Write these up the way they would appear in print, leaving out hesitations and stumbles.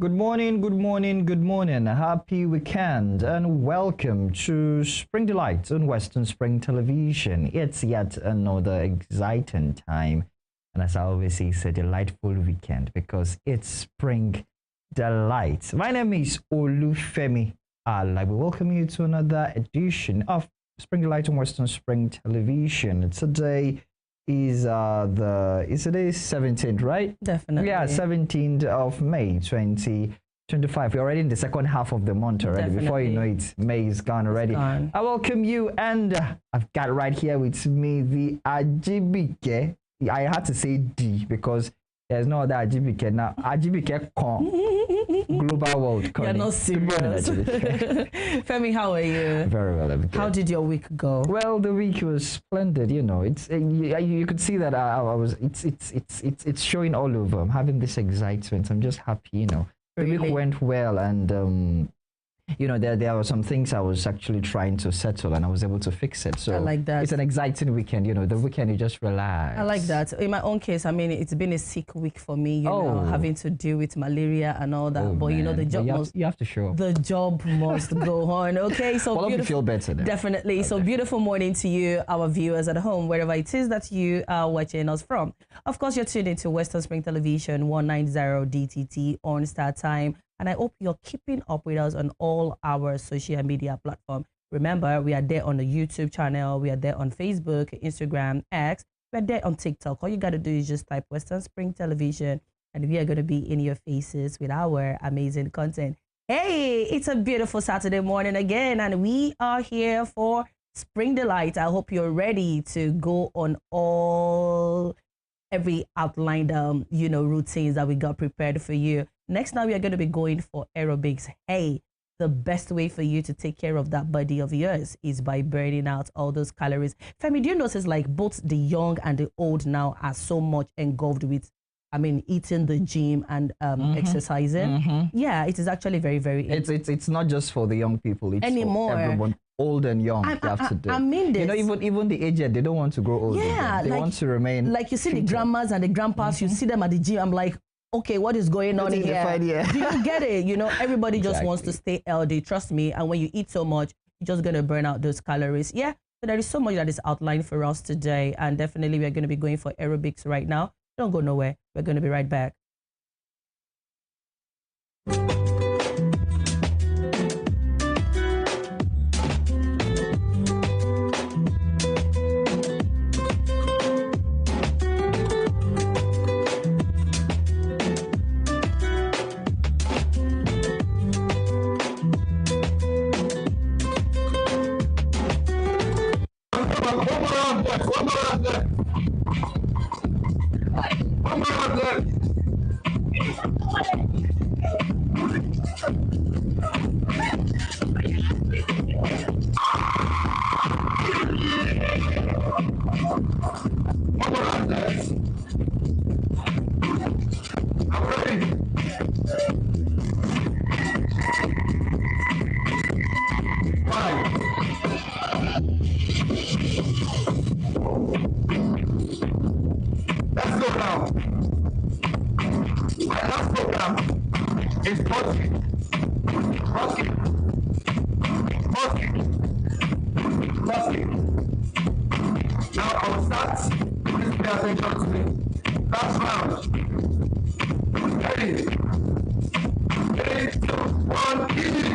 Good morning, good morning, good morning. Happy weekend and welcome to Spring Delight on Western Spring Television. It's yet another exciting time. And as I always say, it's a delightful weekend because it's Spring Delight. My name is Olufemi Ala. We welcome you to another edition of Spring Delight on Western Spring Television. Today is today 17th, right? Definitely. Yeah, 17th of May 2025. We're already in the second half of the month already. Definitely. Before you know it, May is gone already. Gone. I welcome you, and I've got right here with me the Ajibike. I had to say D because there's no other Ajibike now. Ajibike Global World. You're not serious. Femi, how are you? Very well, Ajibike. How did your week go? Well, the week was splendid. You know, it's you could see that I was. It's showing all over. I'm having this excitement. I'm just happy. You know, the Really? week went well, and you know, there were some things I was actually trying to settle, and I was able to fix it. So I like that. It's an exciting weekend. You know, the weekend you just relax. I like that. In my own case, I mean, it's been a sick week for me, you know, having to deal with malaria and all that. Oh, but you know, the man. job But must you have to show up. the job must go on. Okay, so Well, I hope you beautiful. feel better then. Definitely. So beautiful morning to you, our viewers at home, wherever it is that you are watching us from. Of course, you're tuned into Western Spring Television 190 DTT on StarTime. And I hope you're keeping up with us on all our social media platforms. Remember, we are there on the YouTube channel. We are there on Facebook, Instagram, X. We're there on TikTok. All you got to do is just type Western Spring Television, and we are going to be in your faces with our amazing content. Hey, it's a beautiful Saturday morning again, and we are here for Spring Delight. I hope you're ready to go on every outlined, routines that we got prepared for you. Next, now we are going to be going for aerobics. Hey, the best way for you to take care of that body of yours is by burning out all those calories. Femi, do you notice like both the young and the old now are so much engulfed with, eating the gym and exercising? Yeah, it is actually very, very. It's not just for the young people. It's Anymore. for everyone. Old and young, they have to do. I mean this. You know, even the aged, they don't want to grow old. Yeah, they want to remain. Like you see the fitter. grandmas and the grandpas, you see them at the gym. I'm like, okay, what is going on What is the here? fight here? Do you get it? You know, everybody just wants to Exactly. stay healthy. Trust me. And when you eat so much, you're just going to burn out those calories. Yeah. So there is so much that is outlined for us today. And definitely we are going to be going for aerobics right now. Don't go nowhere. We're going to be right back. Let's go now. My last program is Hockey. Now I will start. Please pay attention to me. Last round. Ready? 3, 2, 1, easy.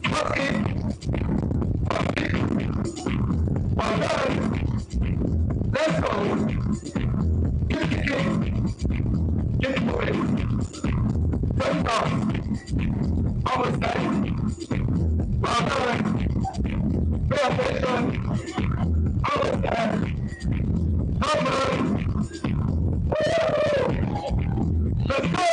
Hockey. Well done. Let's go. Keep moving. Turn down. Almost done. Well done. Pay attention. Almost done. Come on. Woo! Let's go.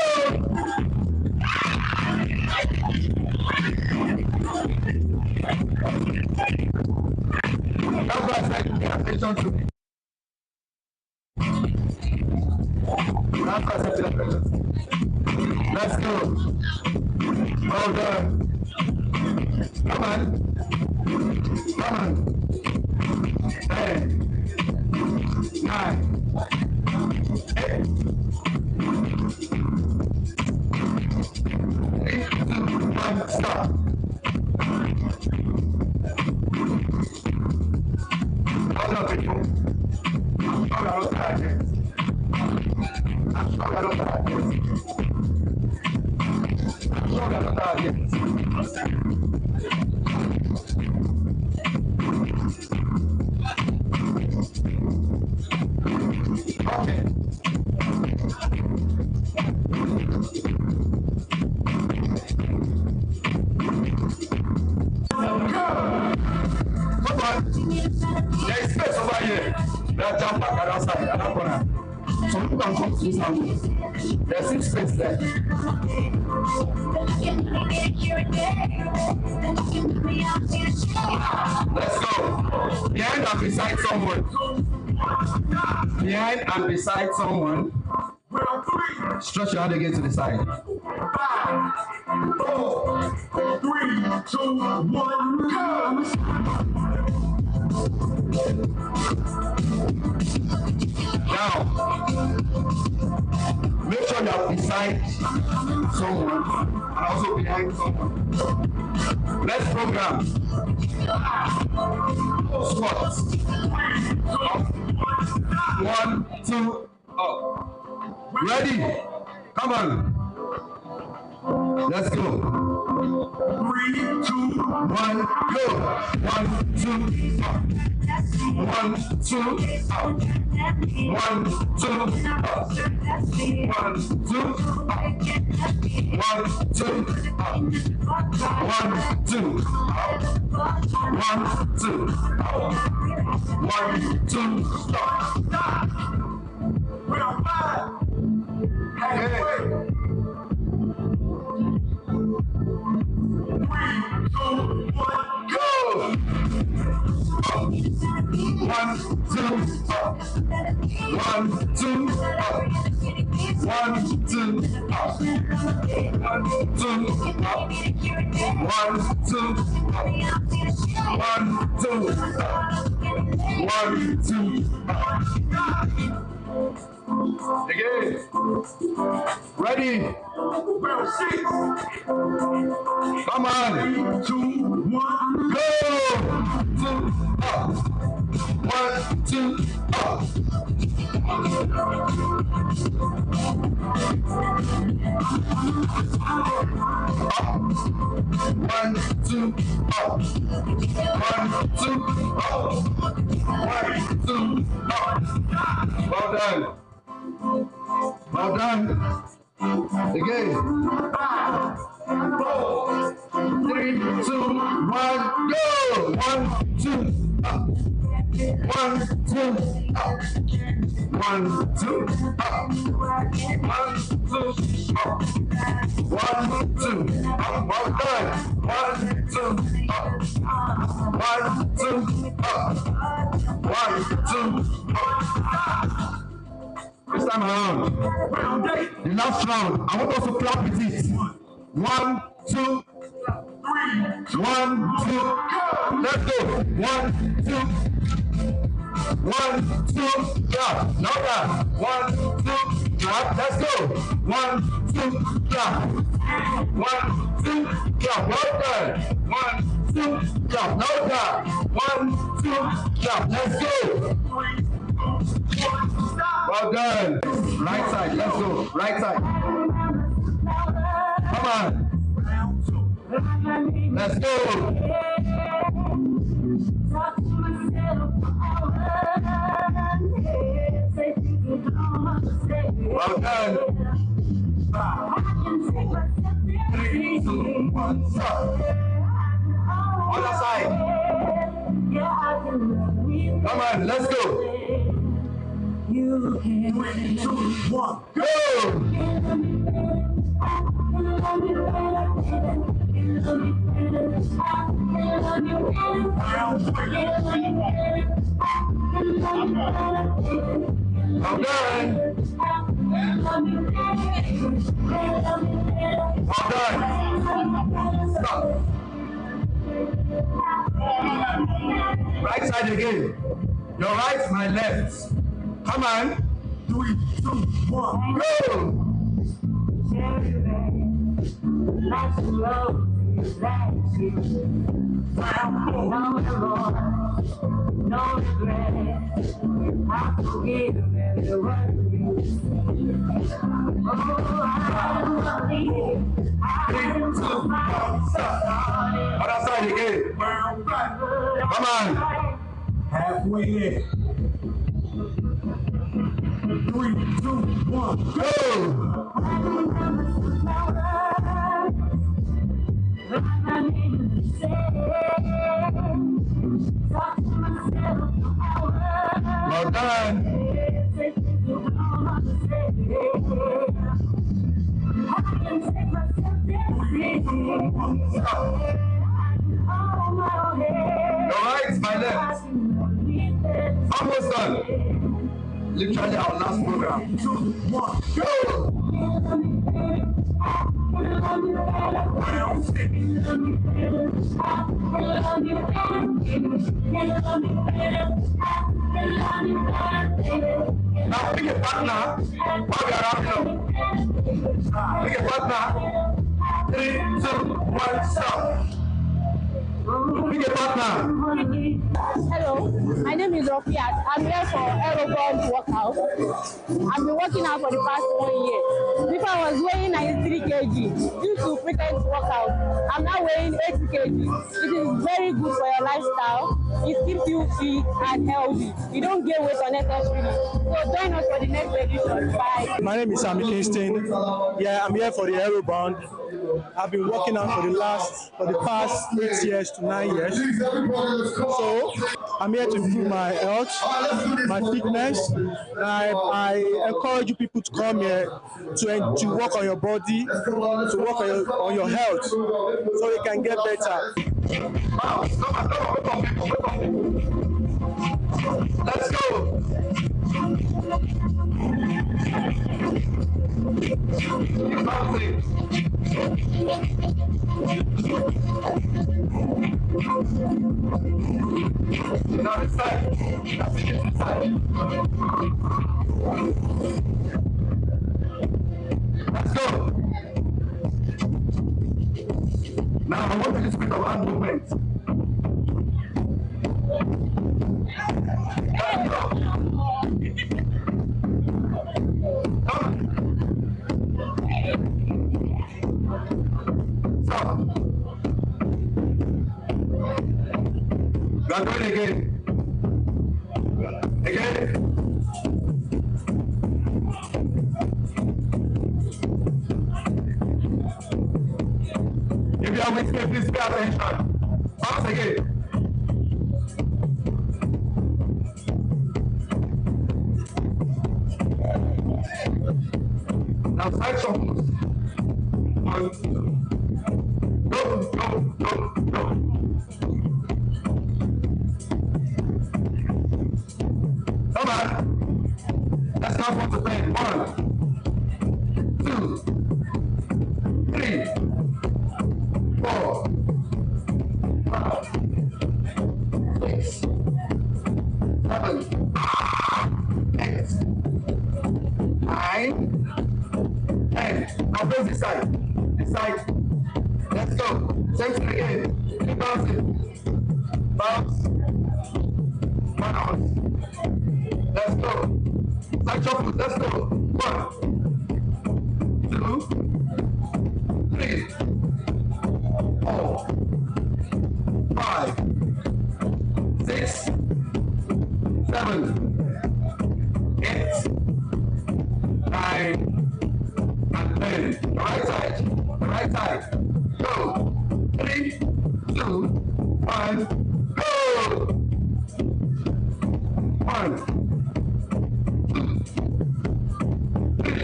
That's why I said pay attention to me. That's why I said pay attention. Let's go. Well done. Come on. Come on. 10, 9, 8, target. I'm stronger than target. I'm stronger than target. Okay. Come on. There is space over here. There are jump back at outside, at that corner. Some people can come to this angle. There's still space there. Let's go. Behind and beside someone. Behind and beside someone. Stretch your hand again to the side. 5, 4, 3, 2, 1, go! Now, make sure you're beside someone and also behind someone. Let's program. Squats. Up. 1, 2, up. Ready? Come on. Let's go. 3, 2, 1, go. 1, 2, up. 1, 2, up. 1, 2, up. 1, 2, up. 1, 2, up. 1, 2, up. 1, 2, up. 1, 2, stop. We're on 5. Hey. 3, 2, 1, go! 1, 2, up. 1, 2, up. 1, 2, up. 1, 2, up. 1, 2, up. 1, 2, up. 1, 2, up. Again. Ready? 6. Come on. 3, 2, 1, go! 2, up. 1, 2, up. 1, 2, up. 1, 2, up. 1, 2, up. Well done. Well done. Again. 5, 4, 3, 2, 1, go! 1, 2, up. 1, 2, up. 1, 2, up. 1, 2, up. 1, 2, up. Well done. 1, 2, up. 1, 2, up. 1, 2, up. This time around. The last round. I want us to clap with it. 1, 2, 3, 1, 2, go! Let's go. 1, 2, 1, 2, clap. Now that. 1, 2, clap. Let's go. 1, 2, clap. 1, 2, clap. Well done. 1, 2, clap. Now that. 1, 2, clap. Let's go. Well done. Right side. Let's go. Right side. Come on. Let's go. Well done. 3, 2, 1, stop. Other side. Come on, let's go. 3, 2, 1, go! Well done. Well done. Stop. Right side again. Your right, my left. Come on. 3, 2, 1, go! No regret, I forgive everyone. Oh, I believe I am so other side again. Come on. Halfway there. 3, 2, 1, go! Well done. Your right, my left. Almost done. Literally our last program. 2, 1, go! Now pick a partner. While we are wrapping up. Pick a partner. 3, 2, 1, stop. Pick a partner. Hello, my name is Rofiat. I'm here for aeroborne workout. I've been working out for the past 1 year. Before I was weighing 93 kg due to frequent workout. I'm now weighing 80 kg. It is very good for your lifestyle. It keeps you fit and healthy. You don't gain weight unnecessarily. So join us for the next edition. Bye. My name is Sammy Kingston. Yeah, I'm here for the aeroborne. I've been working out for the past 8 years to 9 years. So I'm here to improve my health, my fitness. I encourage you people to come here to work on your body, to work on your health, so you can get better. Let's go. Now this side. This side. Let's go. Now I want you to speak of hand movement. We are going again. Again. If you are with me, please pay attention. Once again. Now side shuffles. 1, 2. Go, go, go, go. Come on. Let's count from the band. 1, 2, 3, 4, 5, 6, 7, 8, 9, 10. Now face this side. This side. Let's go. Same thing again. Keep bouncing. Bounce. Bounce. Let's go. Side shuffle. Let's go. 1, 2, 3, 4, 5, 6, 7, 8, 9, and 10. The right side. The right side. Go. 3, 2, 1. Go. 1, 2, 3,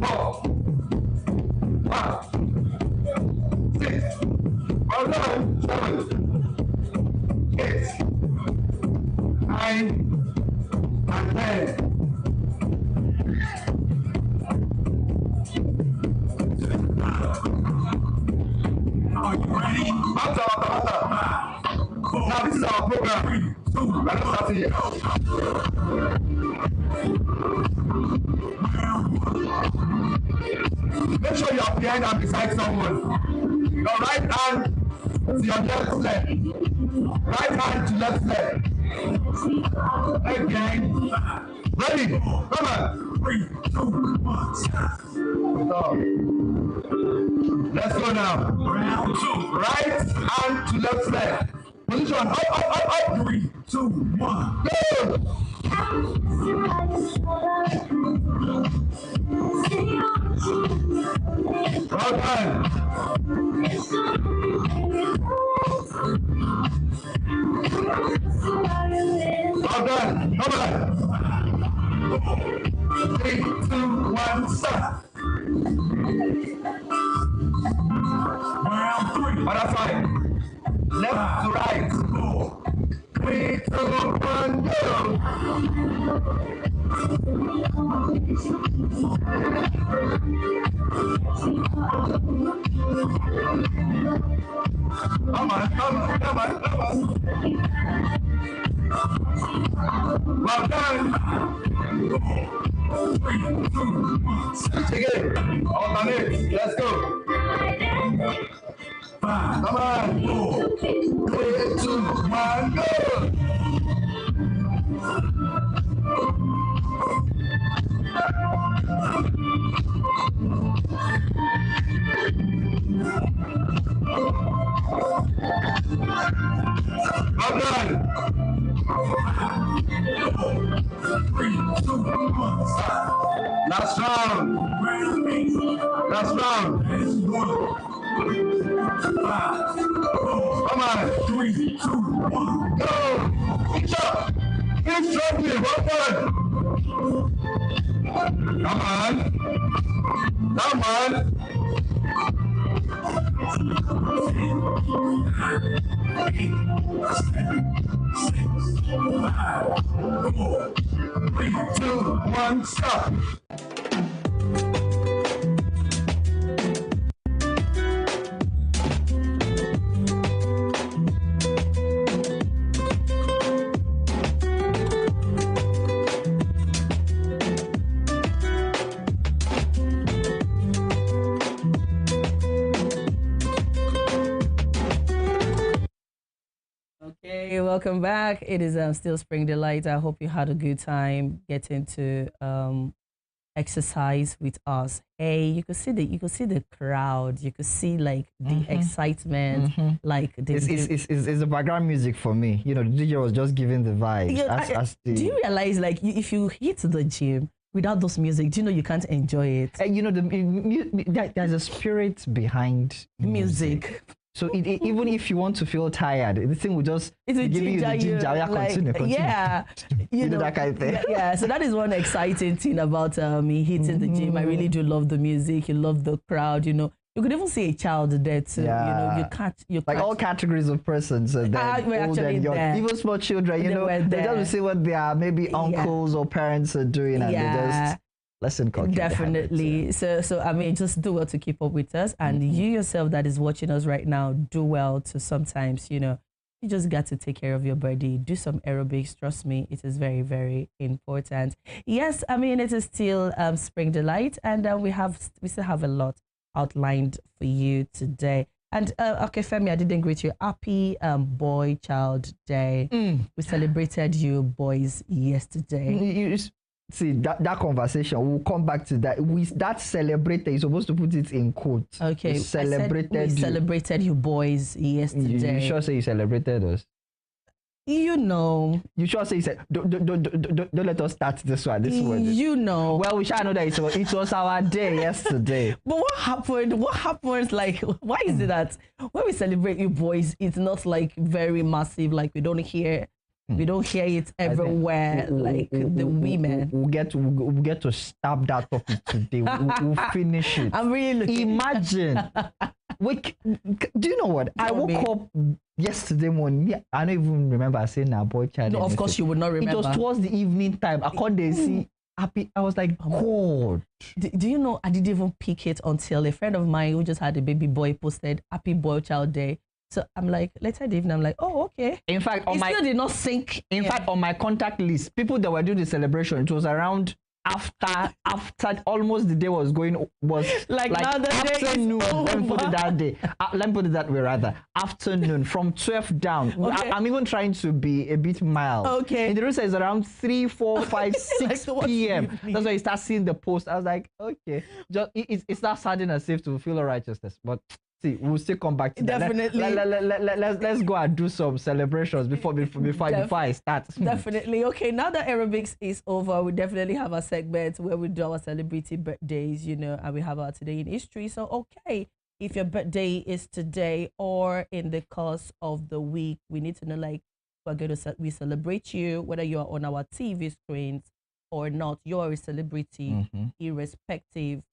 4, 5, 6, 7, 8, 9, and 10. Are you ready? Now this is our program. Let's start here. Make sure you are behind and beside someone. Your right hand to your left leg. Right hand to left leg. Again. Ready? Come on. 3, 2, 1. Stop. Let's go now. Round 2. Right hand to left leg. Position. Up. 3, 2, 1. Go. Well done. Well done. Come on. 3, 2, 1, stop. Round 3. Other side. Left to right. 3, 2, 1, go. Come on. Well done. Take it. Alternate. Let's go. 5. Come on. 4, 3, 2, 1, go. Well done. 3, 2, 1, stop. Last round. Last round. 5, 4. Come on. 3, 2, 1, go. Each up. Keep struggling. Well done. Come on. Come on. 8, 7, 6, 5, 4, 3, 2, 1, stop. Okay, welcome back. It is still Spring Delight. I hope you had a good time getting to exercise with us. Hey, you could see the crowd. You could see like the excitement, like it's the background music for me. You know, the DJ was just giving the vibes. Yeah, do you realize like if you hit the gym without those music, do you know you can't enjoy it? You know, there's a spirit behind music. So even if you want to feel tired, the thing will just give you the ginger. Continue. Yeah, you know that kind of thing. Yeah, so that is one exciting thing about me hitting the gym. I really do love the music. You love the crowd. You know, you could even see a child there too. Yeah. You know, you can't all categories of persons. We're actually there. Even small children. You know, they just see what their maybe uncles or parents are doing, and they just listen. Definitely. So I mean, just do well to keep up with us, and you yourself that is watching us right now, do well to sometimes, you know, you just got to take care of your body, do some aerobics. Trust me, it is very, very important. Yes, I mean, it is still Spring Delight, and we still have a lot outlined for you today. And okay, Femi, I didn't greet you. Happy Boy Child Day. We celebrated you boys yesterday. See that conversation. We'll come back to that. That celebrated. You're supposed to put it in quotes. Okay. We celebrated you boys yesterday. You sure say you celebrated us? You know. You sure say you said don't let us start this one. You know. Well, we shall know that it was our day yesterday. But what happened? What happens? Like, why is it that when we celebrate you boys, it's not like very massive? Like we don't hear it everywhere, like the women. We'll get to stab that topic today. We'll finish it. I'm really looking. Imagine. Do you know what? I woke up yesterday morning. I don't even remember saying our boy child. No, of course you would not remember. It was towards the evening time. I couldn't see happy. I was like, God. Do you know? I didn't even pick it until a friend of mine who just had a baby boy posted "Happy Boy Child Day." So I'm like, later in the evening, I'm like, oh, okay. In fact, still did not sync. In fact, on my contact list, people that were doing the celebration, it was around after almost the day was Like now the day is afternoon. Let me put it over. that day. Let me put it that way rather. Afternoon from 12 down. Okay. I'm even trying to be a bit mild. Okay. And the room says around 3, 4, 5, 6 so what p.m. do you mean? That's why you start seeing the post. I was like, okay, just it's not sounding as if to fulfill righteousness, but. See, we'll still come back to that. Definitely. Let's go and do some celebrations before I start. Definitely. Okay, now that aerobics is over, we definitely have a segment where we do our celebrity birthdays, and we have our today in history. So, okay, if your birthday is today or in the course of the week, we need to know, like, we celebrate you, whether you're on our TV screens or not. You're a celebrity, irrespective,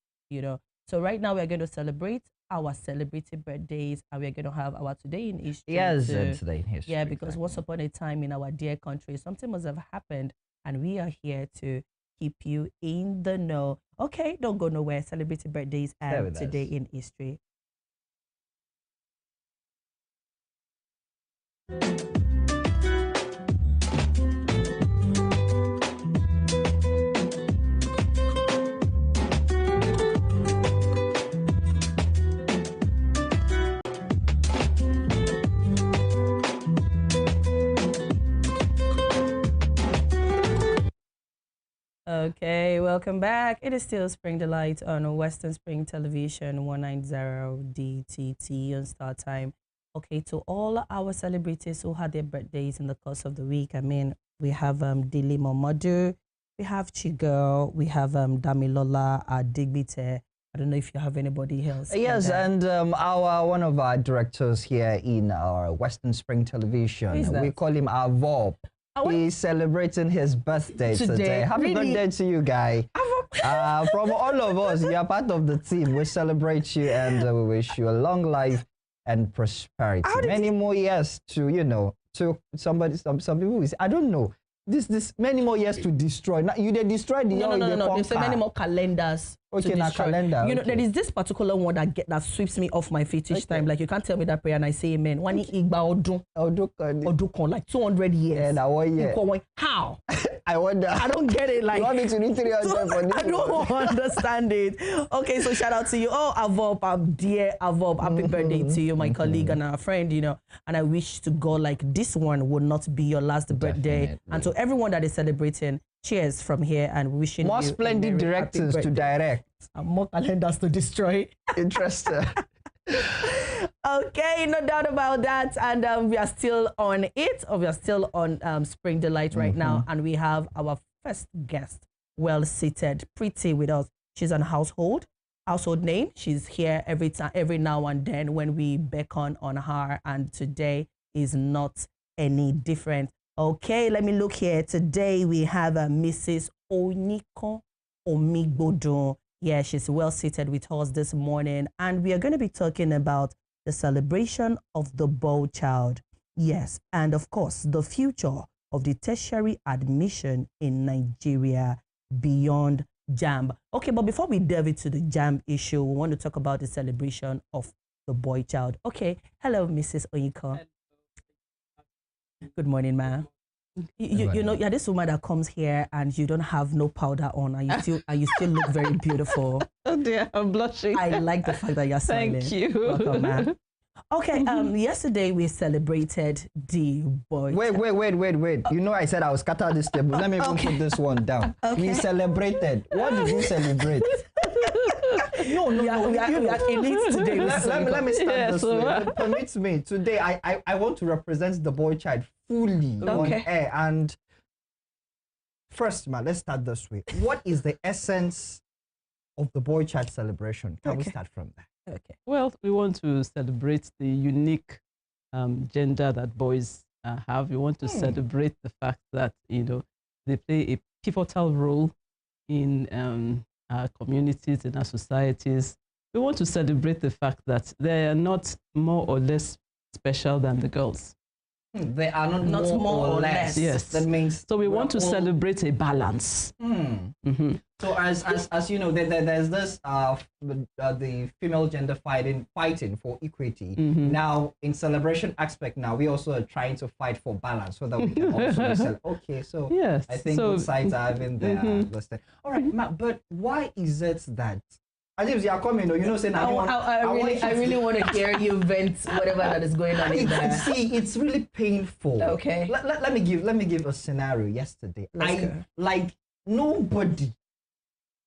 So right now we're going to celebrate our celebrity birthdays, and we're going to have our today in history. Yes, today in history. Yeah, because once upon a time in our dear country, something must have happened, and we are here to keep you in the know. Okay, don't go nowhere. Celebrity birthdays and today in history. Okay, welcome back. It is still Spring Delight on Western Spring Television 190 DTT on StarTime. Okay, to all our celebrities who had their birthdays in the course of the week, we have Dili Momodu, we have Chigirl, we have Damilola Adigbite. I don't know if you have anybody else. Yes, and one of our directors here in our Western Spring Television, we call him our VOP. He's celebrating his birthday today. Happy birthday to you, guy. From all of us, you are part of the team. We celebrate you and we wish you a long life and prosperity. Many more years to, to somebody, some people will say, I don't know. This many more years to destroy. Now, you destroy the No. There's so many more calendars. Okay, now calendar. There is this particular one that sweeps me off my feet each time. Like, you can't tell me that prayer and I say amen. One igba odun, like 200 years. Yeah, now 1 year. How? I wonder. I don't get it. Like, you want me to read 300 for this? I don't understand it. Okay, so shout out to you. Oh, Avop, dear Avop, happy birthday to you, my colleague and our friend, And I wish to God, like, this one would not be your last birthday. Definitely. And to everyone that is celebrating, cheers from here and wishing more you splendid directors to direct. And more calendars to destroy. Interesting. Okay, no doubt about that. And we are still on it, or we are still on Spring Delight right now. And we have our first guest, well seated, pretty with us. She's on household name. She's here every now and then when we beckon on her. And today is not any different. Okay, let me look here. Today we have Mrs. Oniko Omigbodo. Yeah, she's well seated with us this morning. And we are going to be talking about the celebration of the boy child. Yes, and of course, the future of the tertiary admission in Nigeria beyond JAMB. Okay, but before we delve into the JAMB issue, we want to talk about the celebration of the boy child. Okay, hello, Mrs. Oniko. Good morning, ma'am. You're this woman that comes here and you don't have no powder on, and you still look very beautiful. Oh dear, I'm blushing. I like the fact that you're smiling. Thank you. Welcome, ma'am. Okay, yesterday we celebrated the boy. Wait. I said I will scatter this table. Let me even put this one down. Okay. We celebrated. What did you celebrate? No. We are elite today. Let me start this way. Permit me. Today, I want to represent the boy child fully on air. And first, man, let's start this way. What is the essence of the boy child celebration? Can we start from there? Okay. Well, we want to celebrate the unique gender that boys have. We want to celebrate the fact that, they play a pivotal role in our communities, in our societies. We want to celebrate the fact that they are not more or less special than the girls. They are not more or less. Yes. That means so we want to celebrate a balance. So as you know, there's this the female gender fighting for equity. Now in celebration aspect, now we also are trying to fight for balance so that we can also sell. Okay, so yes, I think both sides are having their understanding. All right, Matt, but why is it that? As you are coming, you know, saying I really want to hear you vent whatever that is going on in there. See, it's really painful. Okay. Let me give a scenario. Yesterday, like nobody.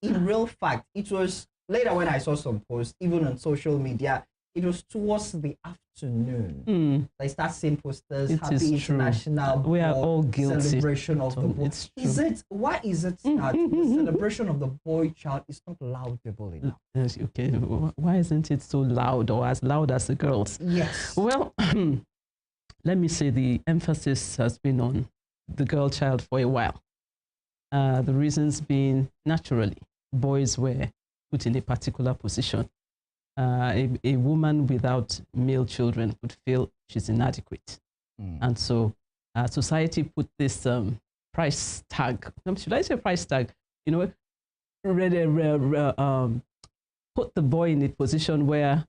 In real fact, it was later when I saw some posts, even on social media. It was towards the afternoon. I start seeing posters. Happy International. We are all guilty. Celebration of the boy. Is it? Why is it that the celebration of the boy child is not laudable enough? Okay. Why isn't it so loud or as loud as the girls? Yes. Well, let me say the emphasis has been on the girl child for a while. The reasons being naturally, boys were put in a particular position. A woman without male children would feel she's inadequate. And so society put this price tag, should I say price tag? You know, put the boy in a position where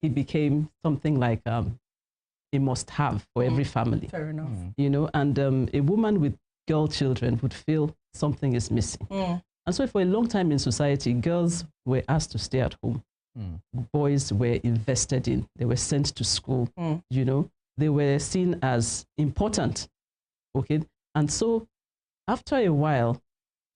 he became something like a must-have for every family. Fair enough. You know, and a woman with girl children would feel something is missing. And so for a long time in society, girls were asked to stay at home. Boys were invested in, they were sent to school, you know, they were seen as important, okay? And so after a while,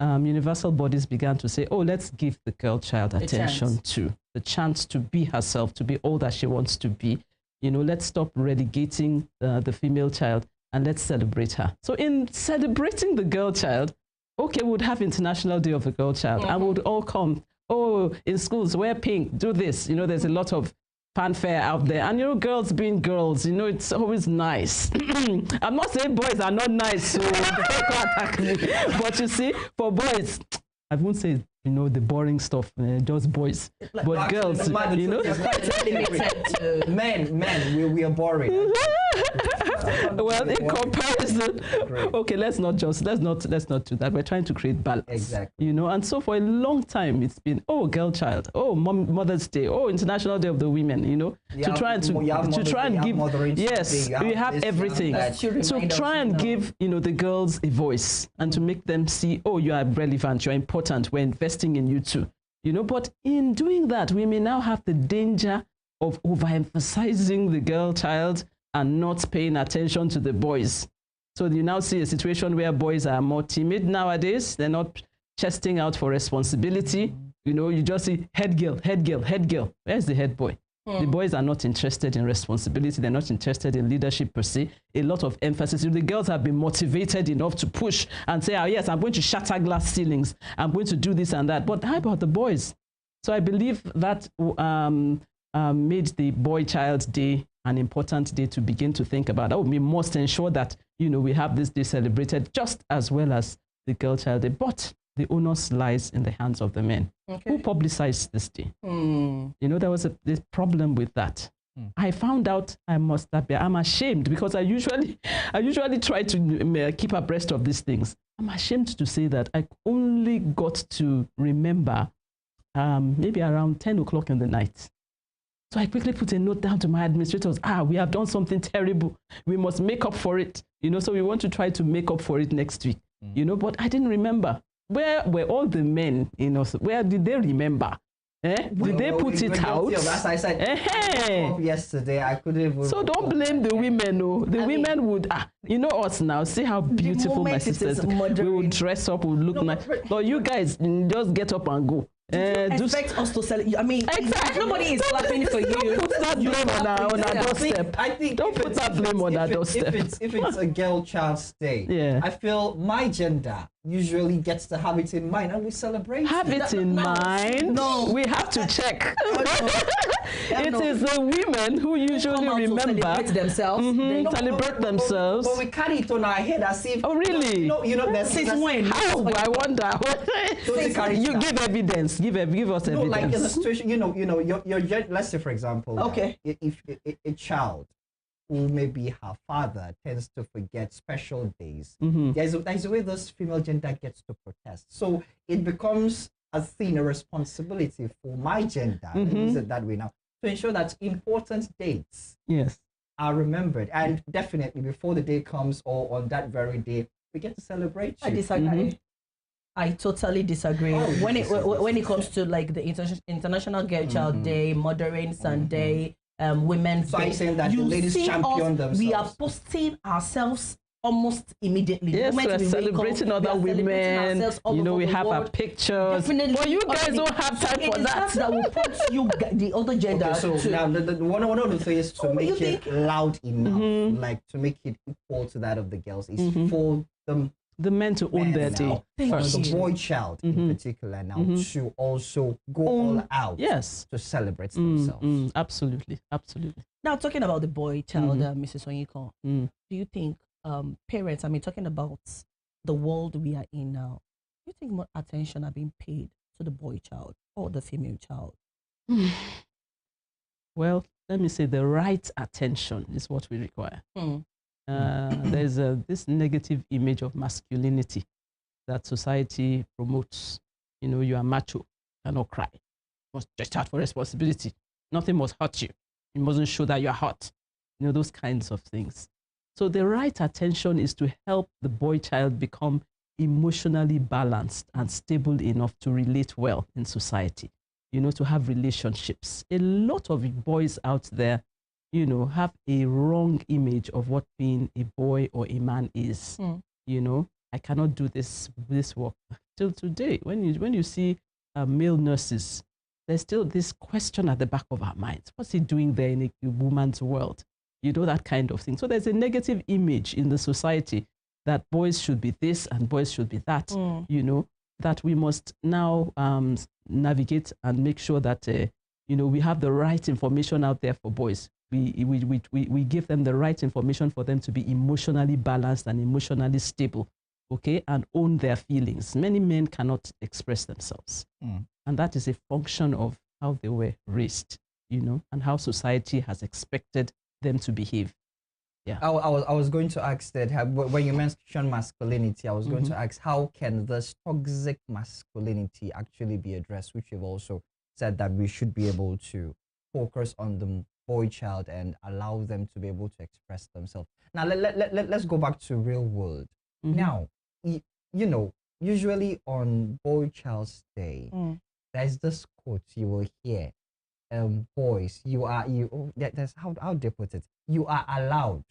universal bodies began to say, oh, let's give the girl child attention to, the chance to be herself, to be all that she wants to be. You know, let's stop relegating the female child and let's celebrate her. So in celebrating the girl child, okay, we would have International Day of the Girl Child and we would all come. Oh, in schools, wear pink, do this. You know, there's a lot of fanfare out there. And, you know, girls being girls, you know, it's always nice. I'm not saying boys are not nice, so don't attack me. But you see, for boys, I won't say, you know, the boring stuff, just boys. But girls, you know. Men, we are boring. Well, in comparison, okay, let's not do that. We're trying to create balance. Exactly. You know, and so for a long time it's been, oh, girl child, oh, Mother's Day, oh, International Day of the Women, you know, to try and give, yes, we have everything. To try and give, you know, the girls a voice and to make them see, oh, you are relevant, you're important, we're investing in you too. You know, but in doing that, we may now have the danger of overemphasizing the girl child and not paying attention to the boys. So you now see a situation where boys are more timid nowadays. They're not chesting out for responsibility. You know, you just see head girl, head girl, head girl. Where's the head boy? The boys are not interested in responsibility. They're not interested in leadership per se. A lot of emphasis. The girls have been motivated enough to push and say, oh, yes, I'm going to shatter glass ceilings. I'm going to do this and that. But how about the boys? So I believe that made the Boy Child Day an important day to begin to think about. Oh, we must ensure that, you know, we have this day celebrated just as well as the Girl Child Day. But the onus lies in the hands of the men. Who publicized this day? You know, there was this problem with that. I found out I'm ashamed because I usually try to keep abreast of these things. I'm ashamed to say that I only got to remember maybe around 10 o'clock in the night. So I quickly put a note down to my administrators. We have done something terrible. We must make up for it. You know, so we want to try to make up for it next week. You know, but I didn't remember. Where were all the men, you know, where did they remember? Did they put it out? As I said yesterday, I couldn't even. So don't blame the women. No, the women would. You know us now. See how beautiful my sisters. We would dress up. We would look nice. But you guys just get up and go. Expect us to sell it. I mean, exactly. Nobody is clapping for you. Don't put that blame on our doorstep. I think don't put that blame on our doorstep. If it's a girl child's day, I feel my gender usually gets to have it in mind and we celebrate. Have it in mind? No. We have to check. It is the women who usually remember. Celebrate themselves. Celebrate themselves. But we carry it on our head as if. Oh, really? You know since when? How? I wonder. You give evidence. Give us evidence. No, like in a situation, you know, your let's say, for example, okay, if a child who maybe her father tends to forget special days. There's a way this female gender gets to protest. So it becomes a thing, a responsibility for my gender, let me use it that way now, to ensure that important dates are remembered. And definitely before the day comes or on that very day, we get to celebrate you. I disagree. I totally disagree. When it comes to like the International Girl Child Day, Mothering Sunday, Women's So Day, I'm saying that the you ladies see champion us, themselves. we are posting ourselves almost immediately. The Yes, moment we're we wake celebrating up, other we are celebrating women. ourselves all You know, over we the have our world. pictures. Definitely. But you guys don't have time for that. That will prompt you, the other gender. Okay, so to, now one of the things to make it loud enough, like to make it equal to that of the girls, is for The men to own their day first. the boy child in particular now to also go all out to celebrate themselves. Absolutely, absolutely. Now, talking about the boy child, Mrs. Onyiko, do you think parents, I mean, talking about the world we are in now, do you think more attention are being paid to the boy child or the female child? Well, let me say the right attention is what we require. There's this negative image of masculinity that society promotes. You know, you are macho, you cannot cry. You must just out for responsibility. Nothing must hurt you. You mustn't show that you're hot. You know, those kinds of things. So the right attention is to help the boy child become emotionally balanced and stable enough to relate well in society, you know, to have relationships. A lot of boys out there, you know, have a wrong image of what being a boy or a man is. You know, I cannot do this work. Till today, when you see male nurses, there's still this question at the back of our minds. What's he doing there in a woman's world? You know, that kind of thing. So there's a negative image in the society that boys should be this and boys should be that, you know, that we must now navigate and make sure that, you know, we have the right information out there for boys. We give them the right information for them to be emotionally balanced and emotionally stable, okay, and own their feelings. Many men cannot express themselves. And that is a function of how they were raised, you know, and how society has expected them to behave. Yeah. I was going to ask that when you mentioned masculinity, I was going to ask how can this toxic masculinity actually be addressed, which you've also said that we should be able to focus on the boy child and allow them to be able to express themselves. Now, let's go back to real world. Now, you know, usually on boy child's day, there's this quote you will hear, boys, that's how they put it, you are allowed,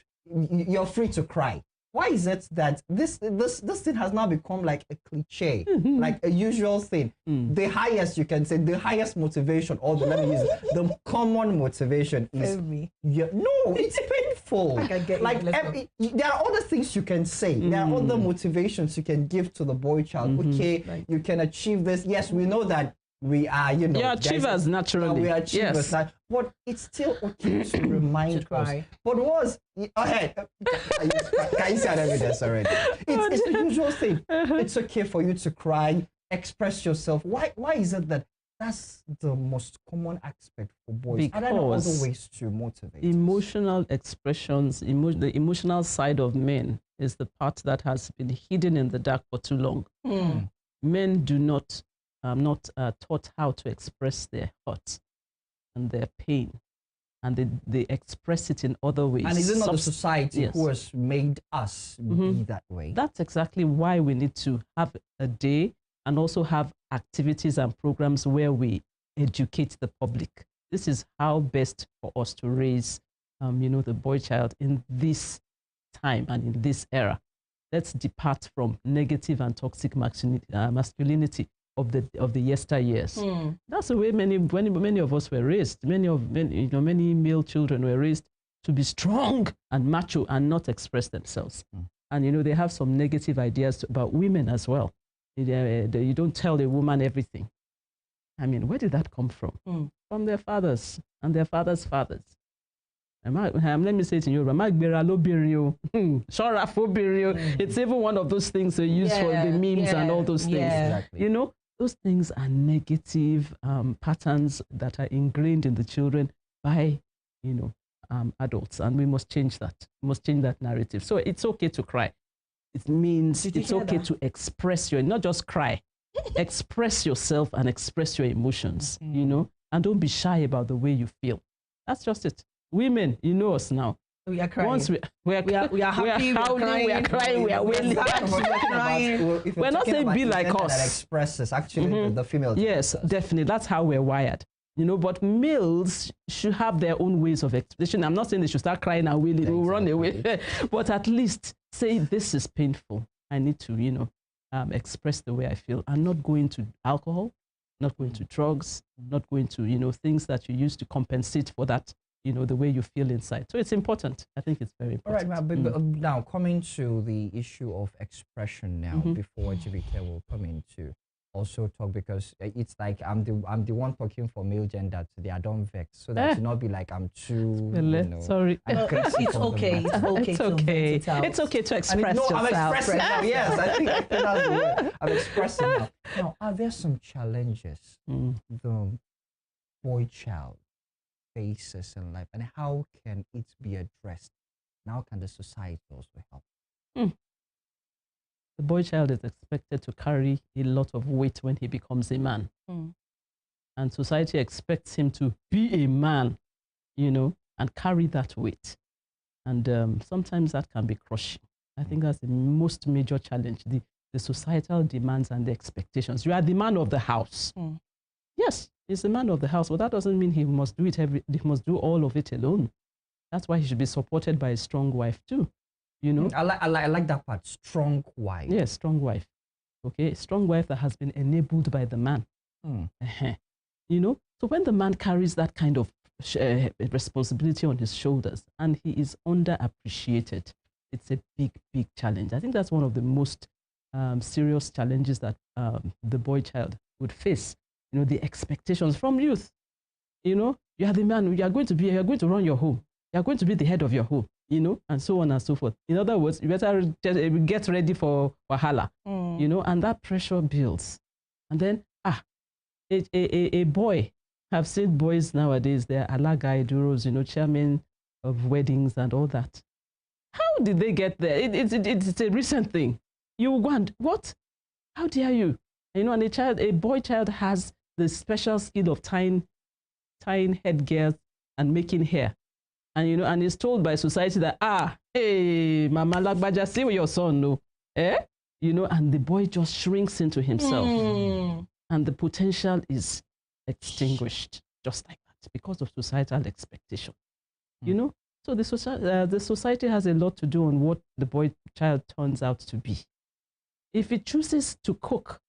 you're free to cry. Why is it that this thing has now become like a cliche, like a usual thing? The highest, you can say, the highest motivation, or let me use it, the common motivation is, no, it's painful. There are other things you can say. There are other motivations you can give to the boy child. Okay, you can achieve this. Yes, we know that we are, you know, you're achievers naturally. We are achievers, but it's still okay to remind us. But was ahead? Can you see that evidence already? It's the usual thing. It's okay for you to cry, express yourself. Why is it that that's the most common aspect for boys? Because are there no other ways to motivate? Emotional expressions, the emotional side of men is the part that has been hidden in the dark for too long. Men do not taught how to express their hurt and their pain, and they express it in other ways. And is it not the society who has made us be that way? That's exactly why we need to have a day and also have activities and programs where we educate the public. This is how best for us to raise, you know, the boy child in this time and in this era. Let's depart from negative and toxic masculinity of the yesteryears. That's the way many of us were raised. Many male children were raised to be strong and macho and not express themselves. And you know, they have some negative ideas about women as well. You don't tell a woman everything. I mean, where did that come from? From their fathers and their fathers' fathers. Let me say it in Yoruba. It's even one of those things they use for the memes and all those things. Exactly. You know, those things are negative patterns that are ingrained in the children by, you know, adults, and we must change that. We must change that narrative. So it's okay to cry. It means it's okay to express not just cry, express yourself and express your emotions, you know, and don't be shy about the way you feel. That's just it. Women, you know us now. We are crying. Once we are happy, we are crying, we are wailing. We're not saying be like us. That expresses actually the female. Yes, definitely. That's how we're wired. You know, but males should have their own ways of expression. I'm not saying they should start crying and wailing, exactly. Run away, but at least say, this is painful. I need to, you know, express the way I feel. I'm not going to alcohol, not going to drugs, not going to, you know, things that you use to compensate for that, you know, the way you feel inside. So it's important. I think it's very important. All right, but now coming to the issue of expression now, before GBK will come into also talk, because it's like I'm the one talking for male gender today. I don't vex, so that to not be like I'm too. You know, sorry. It's okay. It's okay. It's okay to express yourself. I'm expressing now. Yes, I think that's the word. I'm expressing now. Now, are there some challenges the boy child faces in life, and how can it be addressed? And how can the society also help? The boy child is expected to carry a lot of weight when he becomes a man. And society expects him to be a man, you know, and carry that weight. And sometimes that can be crushing. I think that's the most major challenge, the societal demands and the expectations. You are the man of the house. Yes, he's the man of the house, but that doesn't mean he must do he must do all of it alone. That's why he should be supported by a strong wife too. You know, I like that part. Strong wife. Yes, strong wife. Okay, strong wife that has been enabled by the man. You know, so when the man carries that kind of responsibility on his shoulders and he is underappreciated, it's a big, big challenge. I think that's one of the most serious challenges that the boy child would face. You know, the expectations from youth. You know, you are the man. You are going to run your home. You are going to be the head of your home. You know, and so on and so forth. In other words, you better get ready for wahala, you know, and that pressure builds. And then, a boy, I've seen boys nowadays, they're alaga duros, you know, chairman of weddings and all that. How did they get there? It's a recent thing. You go and, what? How dare you? You know, and a boy child has the special skill of tying headgears and making hair. And, you know, and is told by society that, hey, Mama Lagbaja, see your son, no? You know, and the boy just shrinks into himself. And the potential is extinguished just like that because of societal expectation. You know, so the society has a lot to do on what the boy child turns out to be. If he chooses to cook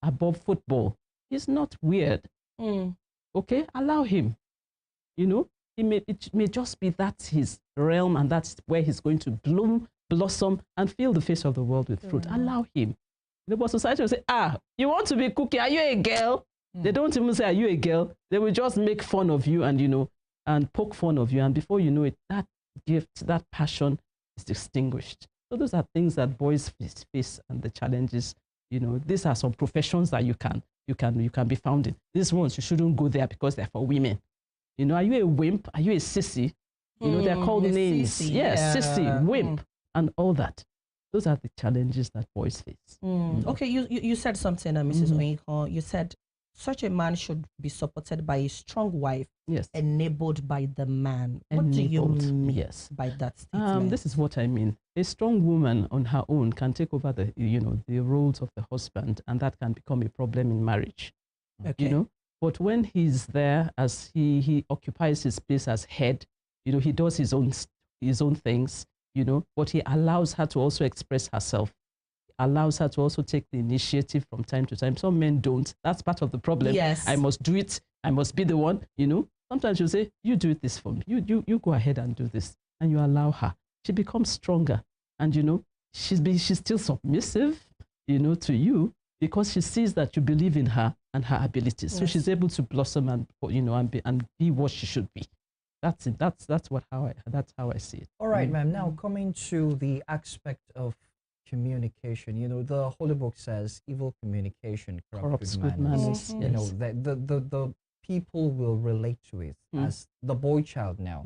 above football, he's not weird. Okay, allow him, you know. It may just be that's his realm and that's where he's going to bloom, blossom, and fill the face of the world with fruit. Allow him. But society will say, you want to be cooking? Are you a girl? They don't even say, are you a girl? They will just make fun of you and, you know, and poke fun of you. And before you know it, that gift, that passion is extinguished. So those are things that boys face and the challenges. You know, these are some professions that you can be found in. These ones, you shouldn't go there because they're for women. You know, are you a wimp? Are you a sissy? You know, they're called names. Sissy. Yes, sissy, wimp, and all that. Those are the challenges that boys face. Okay, you said something, Mrs. Onyeko. You said such a man should be supported by a strong wife, enabled by the man. What do you mean by that statement? This is what I mean. A strong woman on her own can take over the roles of the husband, and that can become a problem in marriage. Okay. You know? But when he's there, as he occupies his place as head, you know, he does his own things, you know, but he allows her to also express herself, allows her to also take the initiative from time to time. Some men don't. That's part of the problem. Yes. I must do it. I must be the one, you know. Sometimes you say, you do this for me. You go ahead and do this. And you allow her. She becomes stronger. And, you know, she's still submissive, you know, to you, because she sees that you believe in her and her abilities. Yes. So she's able to blossom and, you know, and be what she should be. That's it. That's how I see it. All right, ma'am. Now coming to the aspect of communication, you know, the Holy Book says evil communication corrupts good manners. You know, the people will relate to it as the boy child now.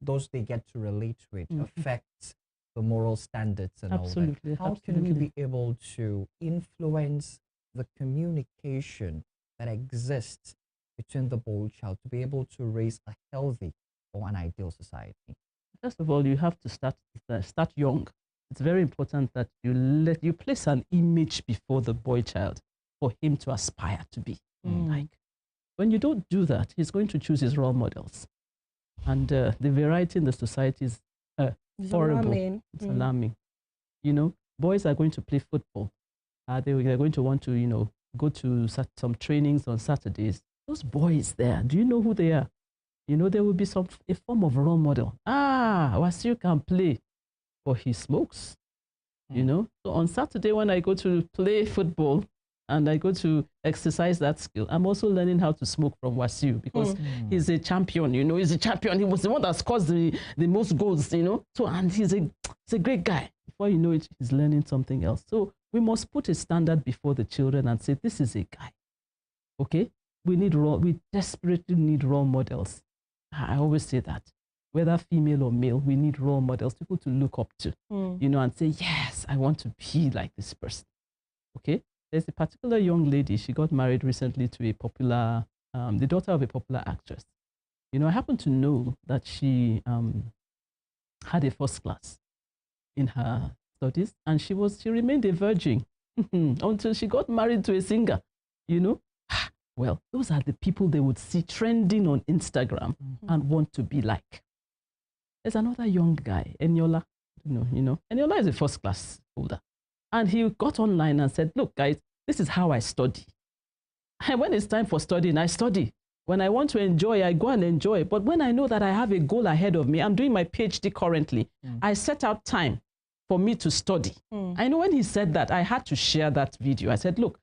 those they get to relate with affects the moral standards and all that. How can we be able to influence the communication that exists between the boy child to be able to raise a healthy or an ideal society? First of all, you have to start young. It's very important that you place an image before the boy child for him to aspire to be. Like, when you don't do that, he's going to choose his role models. And the variety in the society is horrible. Alarming. It's alarming. You know, boys are going to play football. They're going to want to, you know, go to some trainings on Saturdays. Those boys there, do you know who they are? You know, there will be a form of role model. Wasiu can play, but he smokes. You know, so on Saturday when I go to play football and I go to exercise that skill, I'm also learning how to smoke from Wasiu because he's a champion. You know, he's a champion. He was the one that scores the most goals. You know, so and he's a great guy. Before you know it, he's learning something else. So we must put a standard before the children and say, this is a guy. Okay, we desperately need role models. I always say that, whether female or male, we need role models, people to look up to, you know, and say, yes, I want to be like this person. Okay, there's a particular young lady, she got married recently to a popular, the daughter of a popular actress. You know, I happen to know that she had a first class in her studies, and she remained a virgin until she got married to a singer, you know. Well, those are the people they would see trending on Instagram and want to be like. There's another young guy, Eniola. You know, Eniola is a first class holder. And he got online and said, look, guys, this is how I study. And when it's time for studying, I study. When I want to enjoy, I go and enjoy. But when I know that I have a goal ahead of me, I'm doing my PhD currently, I set out time for me to study. I know when he said that, I had to share that video. I said, look,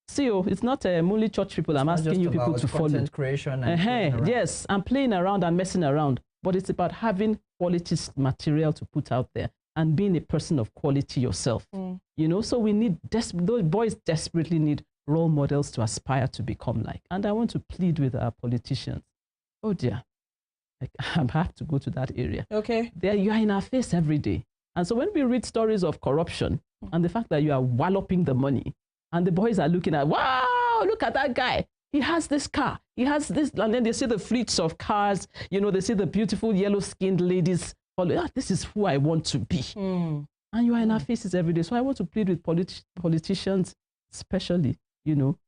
see, it's not only church people. I'm asking you people to follow. Content creation and yes, I'm playing around and messing around, but it's about having quality material to put out there and being a person of quality yourself. You know, so we need those boys desperately need role models to aspire to become like. And I want to plead with our politicians. Oh dear, I have to go to that area. Okay, you are in our face every day, and so when we read stories of corruption and the fact that you are walloping the money. And the boys are looking at, wow, look at that guy. He has this car. He has this. And then they see the fleets of cars. You know, they see the beautiful yellow-skinned ladies. This is who I want to be. And you are in our faces every day. So I want to plead with politicians, especially, you know,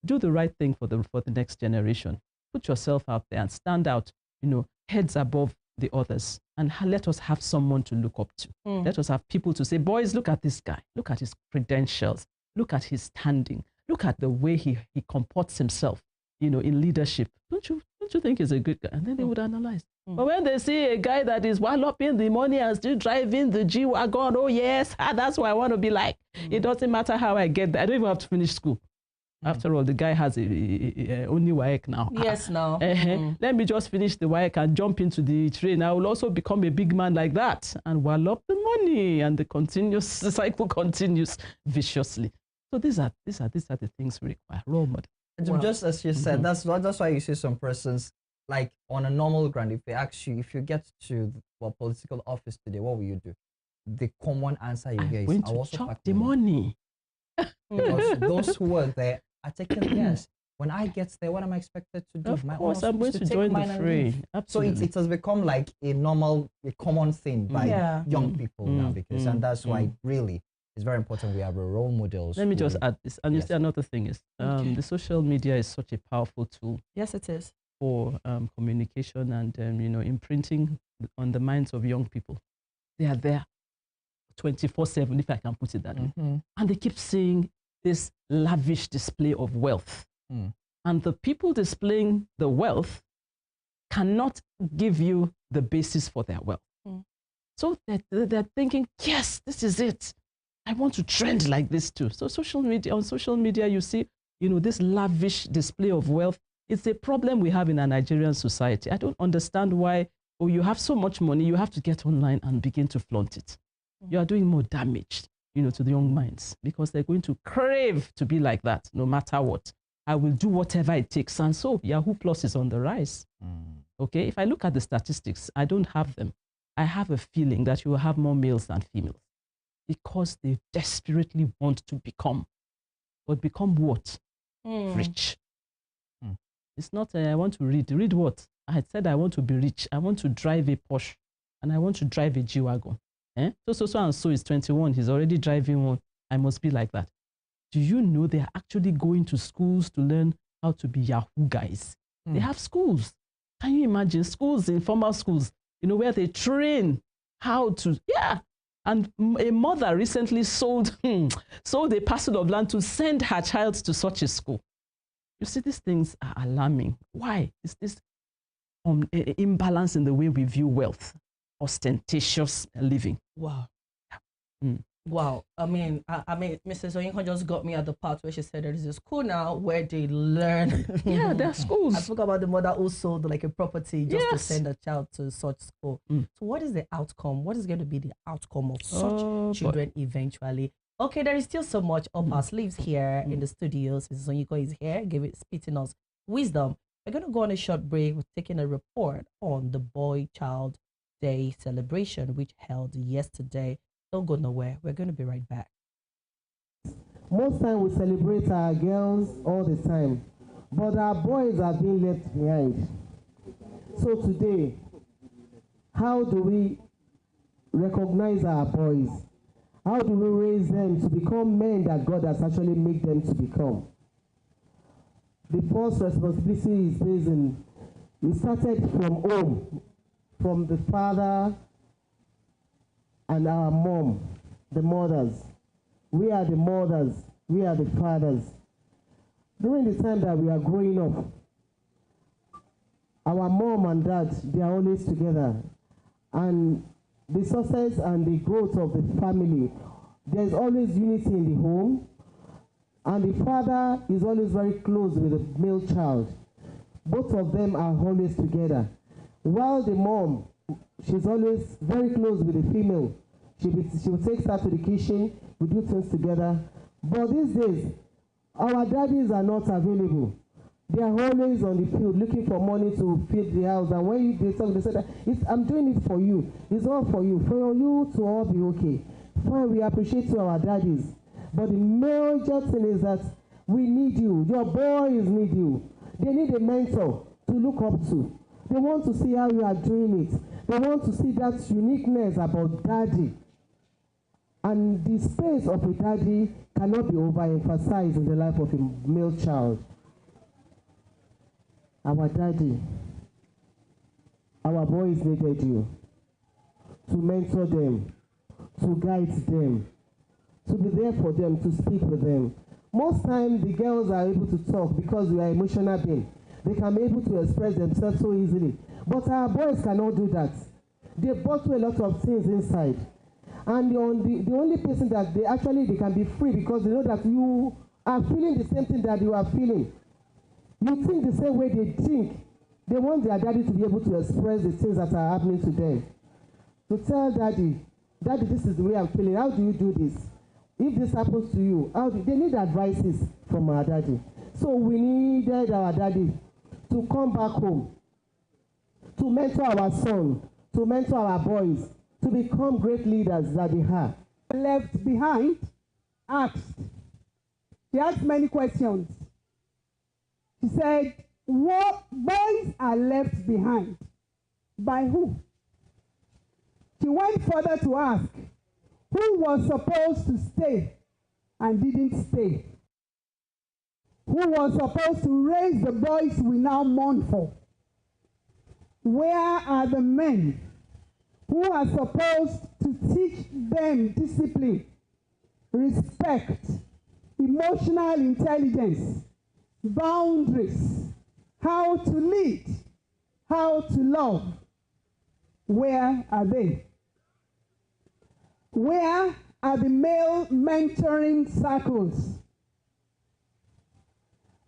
do the right thing for the next generation. Put yourself out there and stand out, you know, heads above the others. And let us have someone to look up to. Let us have people to say, boys, look at this guy. Look at his credentials. Look at his standing. Look at the way he comports himself, you know, in leadership. Don't you think he's a good guy? And then they would analyze. But when they see a guy that is walloping the money and still driving the G-Wagon, oh yes, that's what I want to be like. It doesn't matter how I get there. I don't even have to finish school. After all, the guy has only WAEC now. Yes, now. Let me just finish the WAEC and jump into the train. I will also become a big man like that and wallop the money, and the cycle continues viciously. So these are the things we require. Role model. Wow. Just as you said, that's why you see some persons, like on a normal ground, if they ask you, if you get to political office today, what will you do? The common answer you get is, I also chop the money. Because those who are there are taking yes. When I get there, what am I expected to do? Of course, I'm going to join the fray. So it has become like a common thing by young people now, because and that's why really it's very important we have role models. Let me just add this. And you see, another thing is the social media is such a powerful tool. Yes, it is. For communication and you know, imprinting on the minds of young people. They are there 24/7, if I can put it that way. And they keep seeing this lavish display of wealth. And the people displaying the wealth cannot give you the basis for their wealth. So they're thinking, yes, this is it. I want to trend like this too. So on social media, you see, you know, this lavish display of wealth. It's a problem we have in our Nigerian society. I don't understand why, you have so much money, you have to get online and begin to flaunt it. You are doing more damage, you know, to the young minds, because they're going to crave to be like that, no matter what. I will do whatever it takes. And so Yahoo Plus is on the rise. Okay, if I look at the statistics, I don't have them. I have a feeling that you will have more males than females because they desperately want to become. But become what? Rich. It's not, I want to read. Read what? I had said I want to be rich. I want to drive a Porsche and I want to drive a G-Wagon. So and so is 21. He's already driving one. I must be like that. Do you know they're actually going to schools to learn how to be Yahoo guys? They have schools. Can you imagine schools, informal schools, where they train how to, And a mother recently sold a parcel of land to send her child to such a school. You see, these things are alarming. Why? Is this imbalance in the way we view wealth, ostentatious living? Wow. Wow. I mean, Mrs. Oyinkan just got me at the part where she said there is a school now where they learn. Yeah, there are schools. I spoke about the mother who sold like a property just to send a child to such school. So what is the outcome? What is going to be the outcome of such children eventually? Okay, there is still so much up our sleeves here in the studios. Mrs. Oyinkan is here, spitting us wisdom. We're going to go on a short break. We're taking a report on the Boy Child Day celebration, which held yesterday. Don't go nowhere. We're going to be right back. Most time we celebrate our girls all the time, but our boys are being left behind. So today, how do we recognize our boys? How do we raise them to become men that God has actually made them to become? The first responsibility is based in, we started from home, from the father and our mom, the mothers. We are the mothers, we are the fathers. During the time that we are growing up, our mom and dad, they are always together. And the success and the growth of the family, there's always unity in the home. And the father is always very close with the male child. Both of them are always together. While the mom, she's always very close with the female. She will take her to the kitchen, we do things together. But these days, our daddies are not available. They are always on the field looking for money to feed the house. And when they talk, they say that I'm doing it for you. It's all for you to all be okay. Fine, we appreciate you, our daddies. But the major thing is that we need you. Your boys need you. They need a mentor to look up to. They want to see how you are doing it. They want to see that uniqueness about daddy. And the space of a daddy cannot be overemphasized in the life of a male child. Our daddy, our boys needed you to mentor them, to guide them, to be there for them, to speak with them. Most times the girls are able to talk because we are emotional beings. They can be able to express themselves so easily. But our boys cannot do that. They bottle a lot of things inside. And the only person that they can be free because they know that you are feeling the same thing that you are feeling. You think the same way they think. They want their daddy to be able to express the things that are happening to them. To tell daddy, this is the way I'm feeling. How do you do this? If this happens to you, they need advices from our daddy. So we needed our daddy to come back home, to mentor our son, to mentor our boys, to become great leaders that they are. Left behind asked. She asked many questions. She said, what boys are left behind? By who? She went further to ask, who was supposed to stay and didn't stay? Who was supposed to raise the boys we now mourn for? Where are the men who are supposed to teach them discipline, respect, emotional intelligence, boundaries, how to lead, how to love? Where are they? Where are the male mentoring circles?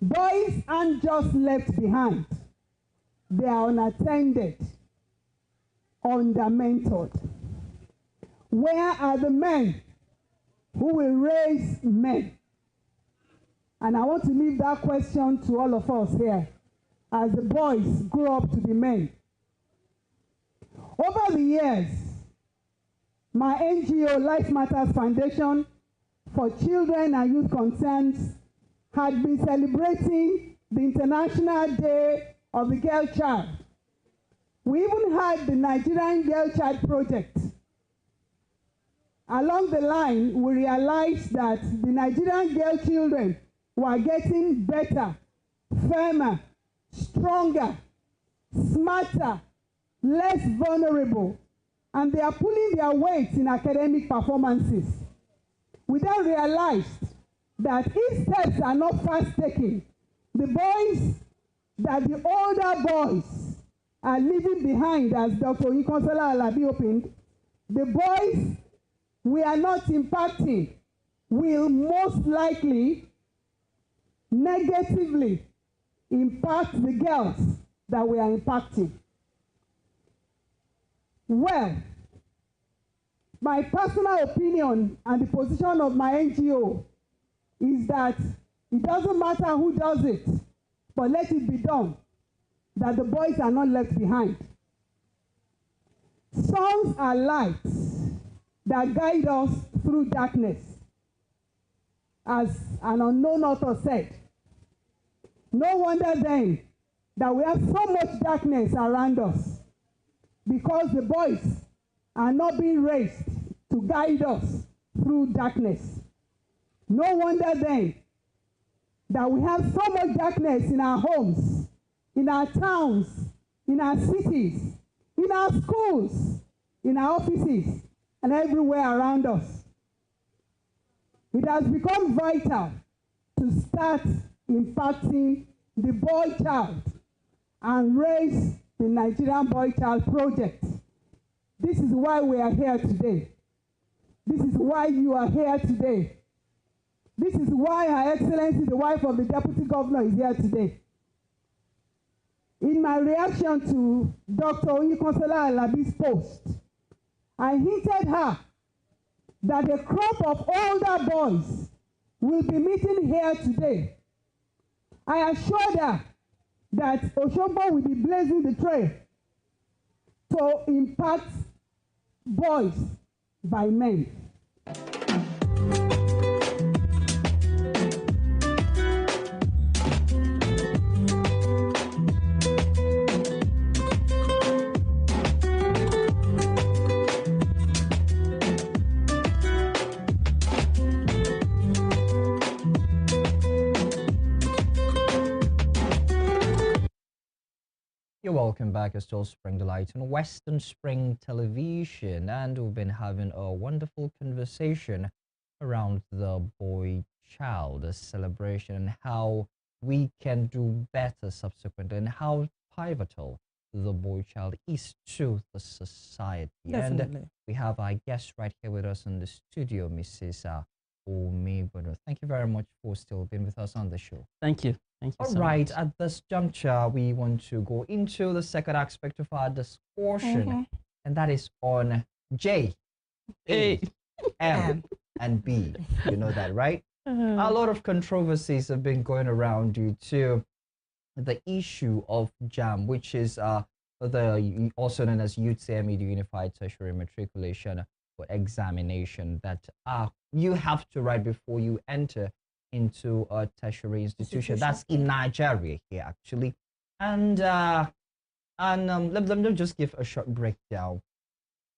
Boys aren't just left behind. They are unattended, under-mentored. Where are the men who will raise men? And I want to leave that question to all of us here. As the boys grow up to be men, Over the years, my NGO, Life Matters Foundation for Children and Youth Concerns, had been celebrating the International Day of the Girl Child. We even had the Nigerian Girl Child Project. Along the line, we realized that the Nigerian girl children were getting better, firmer, stronger, smarter, less vulnerable, and they are pulling their weight in academic performances. We then realized that if steps are not fast taken, the boys, that the older boys are leaving behind, as Dr. Oyinkansola Alabi opened, the boys we are not impacting will most likely negatively impact the girls that we are impacting. Well, my personal opinion and the position of my NGO is that it doesn't matter who does it, but let it be done, that the boys are not left behind. Sons are lights that guide us through darkness. As an unknown author said, no wonder then that we have so much darkness around us, because the boys are not being raised to guide us through darkness. No wonder then that we have so much darkness in our homes, in our towns, in our cities, in our schools, in our offices, and everywhere around us. It has become vital to start impacting the boy child and raise the Nigerian Boy Child Project. This is why we are here today. This is why you are here today. This is why Her Excellency, the wife of the Deputy Governor, is here today. In my reaction to Dr. Oyinkansola Alabi's post, I hinted her that a crop of older boys will be meeting here today. I assured her that Oshogbo will be blazing the trail to impact boys by men. You're welcome back. It's still Spring Delight on Western Spring Television, and we've been having a wonderful conversation around the boy child celebration and how we can do better subsequently, and how pivotal the boy child is to the society. Definitely. And we have our guest right here with us in the studio, Mrs. Omegbona. Thank you very much for still being with us on the show. Thank you. Thank you All so right, much. at this juncture, we want to go into the second aspect of our discussion, and that is on J, A, M, and B. You know that, right? A lot of controversies have been going around due to the issue of JAM, which is also known as UTME, the Unified Tertiary Matriculation Examination, that you have to write before you enter into a tertiary institution. That's in Nigeria here, actually. And let me just give a short breakdown.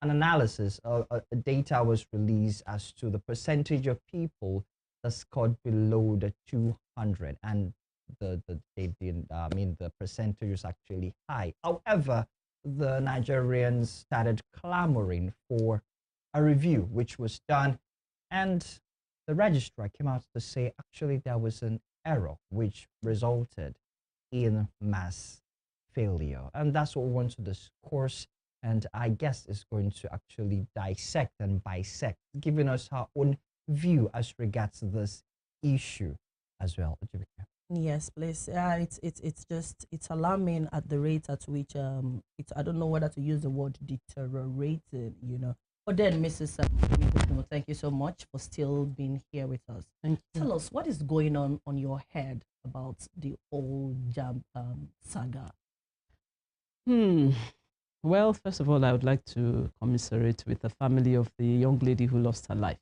An analysis, data was released as to the percentage of people that scored below the 200, and the percentage is actually high. However, the Nigerians started clamoring for a review, which was done, and the registrar came out to say actually there was an error which resulted in mass failure. And that's what we want to discourse, and I guess is going to actually dissect and bisect, giving us her own view as regards this issue as well. Yes, please. It's alarming at the rate at which I don't know whether to use the word deteriorated, you know. But then, Mrs. Mikono, thank you so much for still being here with us. Tell us, what is going on your head about the whole JAM saga? Well, first of all, I would like to commiserate with the family of the young lady who lost her life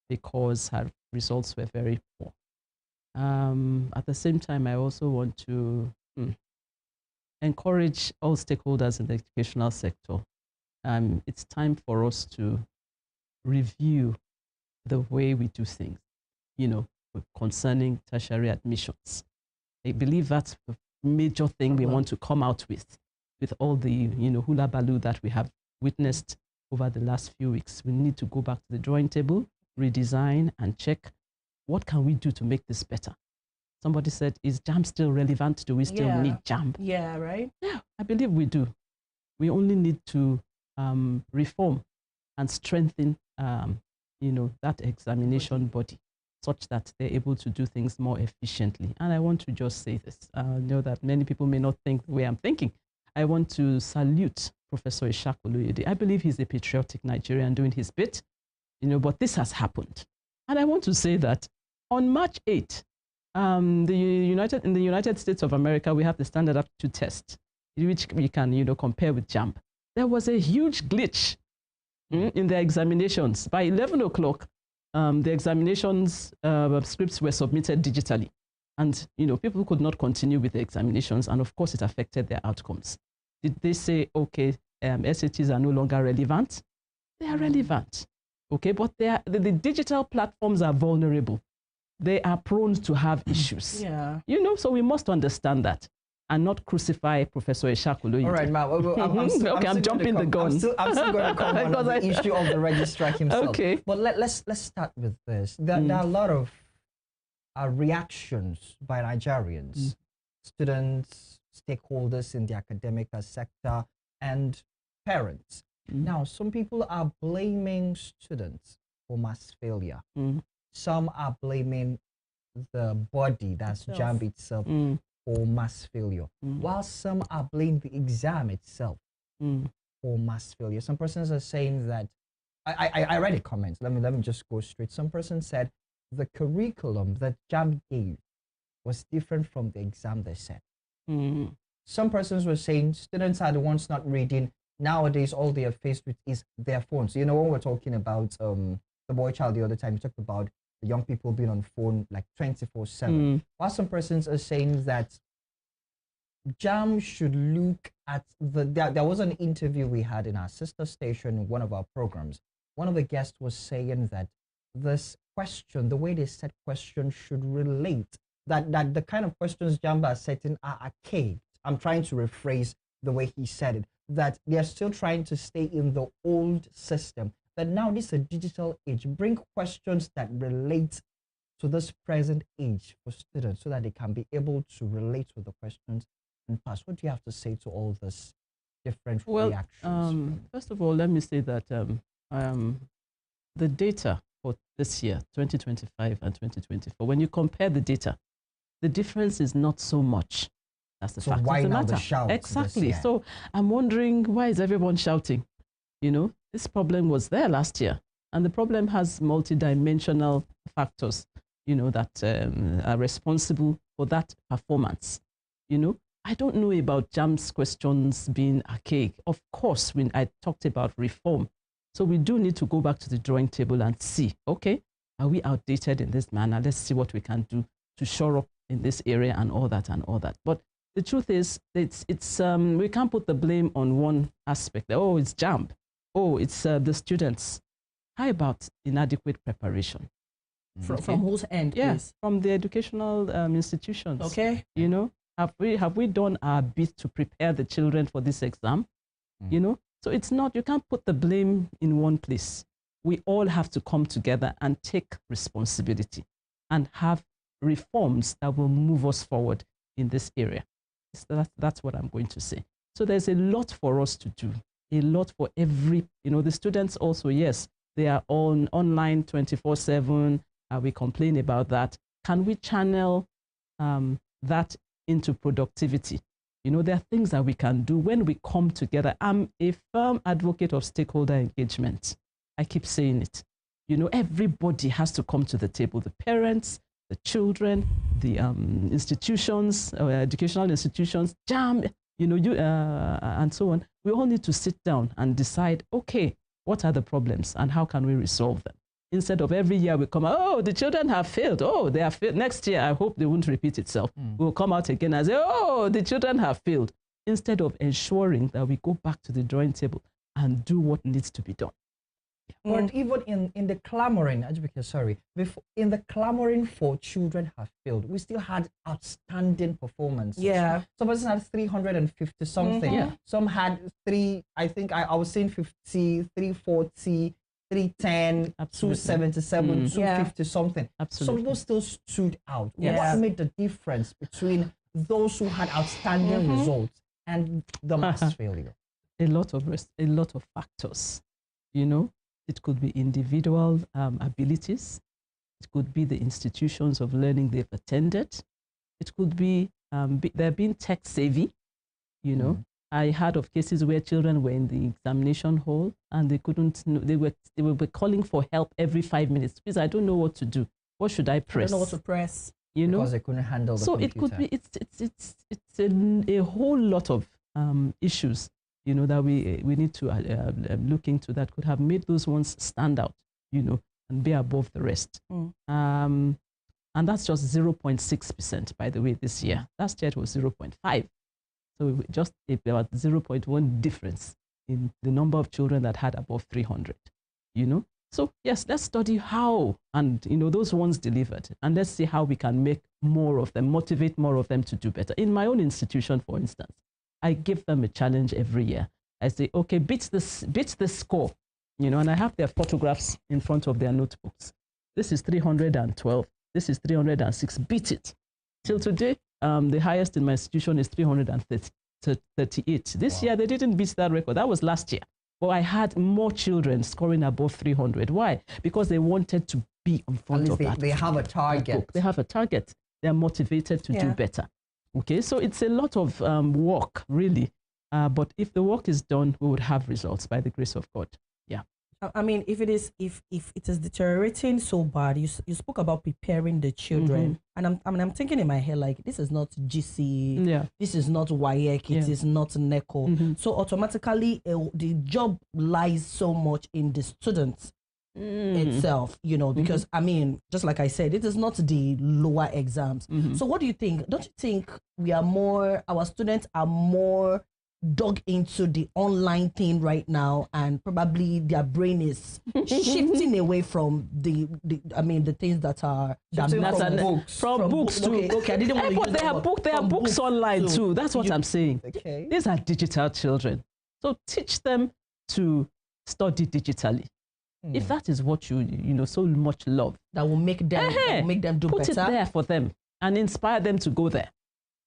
because her results were very poor. At the same time, I also want to encourage all stakeholders in the educational sector. It's time for us to review the way we do things, concerning tertiary admissions. I believe that's the major thing we want to come out with all the, hula baloo that we have witnessed over the last few weeks. We need to go back to the drawing table, redesign, and check what can we do to make this better. Somebody said, is JAMB still relevant? Do we still need JAMB? Yeah, right? Yeah, I believe we do. We only need to reform and strengthen, that examination body such that they're able to do things more efficiently. And I want to just say this. I know that many people may not think the way I'm thinking. I want to salute Professor Ishaq Oluyede. I believe he's a patriotic Nigerian doing his bit, but this has happened. And I want to say that on March 8th, in the United States of America, we have the standard aptitude test, which we can, compare with JAMB. There was a huge glitch in the examinations. By 11 o'clock, the examinations scripts were submitted digitally. And, people could not continue with the examinations. And of course, it affected their outcomes. Did they say, okay, SATs are no longer relevant? They are relevant. Okay, but the digital platforms are vulnerable. They are prone to have issues. Yeah. So we must understand that and not crucify Professor Ishaq Oluyede. All right, Ma. I'm jumping the gun. I'm still going to come on the issue of the registrar himself. Okay. But let's start with this. There are a lot of reactions by Nigerians, students, stakeholders in the academic sector, and parents. Now, some people are blaming students for mass failure. Some are blaming the body, that's JAMB itself, for mass failure, while some are blaming the exam itself for mass failure. Some persons are saying that, I read a comment, let me just go straight. Some person said the curriculum that JAMB gave was different from the exam they said. Some persons were saying students are the ones not reading. Nowadays, all they are faced with is their phones. When we're talking about the boy child the other time, we talked about the young people being on phone like 24/7. While some persons are saying that JAMB should look at there was an interview we had in our sister station in one of our programs. One of the guests was saying that this question, the way they set questions, should relate. That the kind of questions JAMB are setting are archaic. I'm trying to rephrase the way he said it. That they are still trying to stay in the old system. That now this is a digital age. Bring questions that relate to this present age for students so that they can be able to relate with the questions and pass. What do you have to say to all this different reactions? First of all, let me say that the data for this year, 2025 and 2024, when you compare the data, the difference is not so much. That's the fact why of the now matter. the shout? Exactly. So I'm wondering, why is everyone shouting? This problem was there last year, and the problem has multidimensional factors, that are responsible for that performance. I don't know about JAMB's questions being archaic. Of course, when I talked about reform, so we do need to go back to the drawing table and see, okay, are we outdated in this manner? Let's see what we can do to shore up in this area and all that and all that. But the truth is, we can't put the blame on one aspect. Oh, it's JAMB. Oh, it's the students. How about inadequate preparation? From whose end? Yes, from the educational institutions. Okay. Have we done our bit to prepare the children for this exam? So it's not, you can't put the blame in one place. We all have to come together and take responsibility and have reforms that will move us forward in this area. So that's what I'm going to say. So there's a lot for us to do, a lot for every, the students also, yes, they are online 24/7. We complain about that. Can we channel that into productivity? There are things that we can do when we come together. I'm a firm advocate of stakeholder engagement. I keep saying it. Everybody has to come to the table, the parents, the children, the institutions, educational institutions, JAMB, and so on. We all need to sit down and decide, okay, what are the problems and how can we resolve them? Instead of every year we come out, oh, the children have failed. Oh, they have failed. Next year, I hope they won't repeat itself. We'll come out again and say, oh, the children have failed. Instead of ensuring that we go back to the drawing table and do what needs to be done. But even in the clamoring, in the clamoring for children have failed, we still had outstanding performances. Yeah. Some person had 350 something. Yeah. Some had I was saying 50, 340, 310, Absolutely. 277, 250 something. Absolutely. Some people still stood out. Yeah. What made the difference between those who had outstanding results and the mass failure? A lot of factors, It could be individual abilities. It could be the institutions of learning they've attended. It could be they're being tech savvy, I heard of cases where children were in the examination hall and they couldn't, they were calling for help every 5 minutes. Please, I don't know what to do. What should I press? I don't know what to press. Because they couldn't handle the computer. So it could be, it's a whole lot of issues, that we need to look into that could have made those ones stand out, and be above the rest. And that's just 0.6%, by the way, this year. Last year it was 0.5. So just about 0.1 difference in the number of children that had above 300, So yes, let's study how, and those ones delivered, and let's see how we can make more of them, motivate more of them to do better. In my own institution, for instance, I give them a challenge every year. I say, okay, beat the score, and I have their photographs in front of their notebooks. This is 312. This is 306. Beat it. Till today, the highest in my institution is 338. This year, they didn't beat that record. That was last year. But I had more children scoring above 300. Why? Because they wanted to be in front of that. They have a target. They have a target. They're motivated to do better. Okay, so it's a lot of work, really. But if the work is done, we would have results by the grace of God. Yeah. I mean, if it is deteriorating so bad, you spoke about preparing the children, and I'm thinking in my head, like, this is not GC, this is not WAEC, it is not NECO. So automatically the job lies so much in the students itself, because I mean, just like I said, it is not the lower exams. So what do you think? Don't you think our students are more dug into the online thing right now, and probably their brain is shifting away from the things that are from books too. Okay, I didn't want to use but there are books online too. That's what I'm saying. Okay. These are digital children, so teach them to study digitally. If that is what you so much love, that will make them do put better. Put it there for them and inspire them to go there.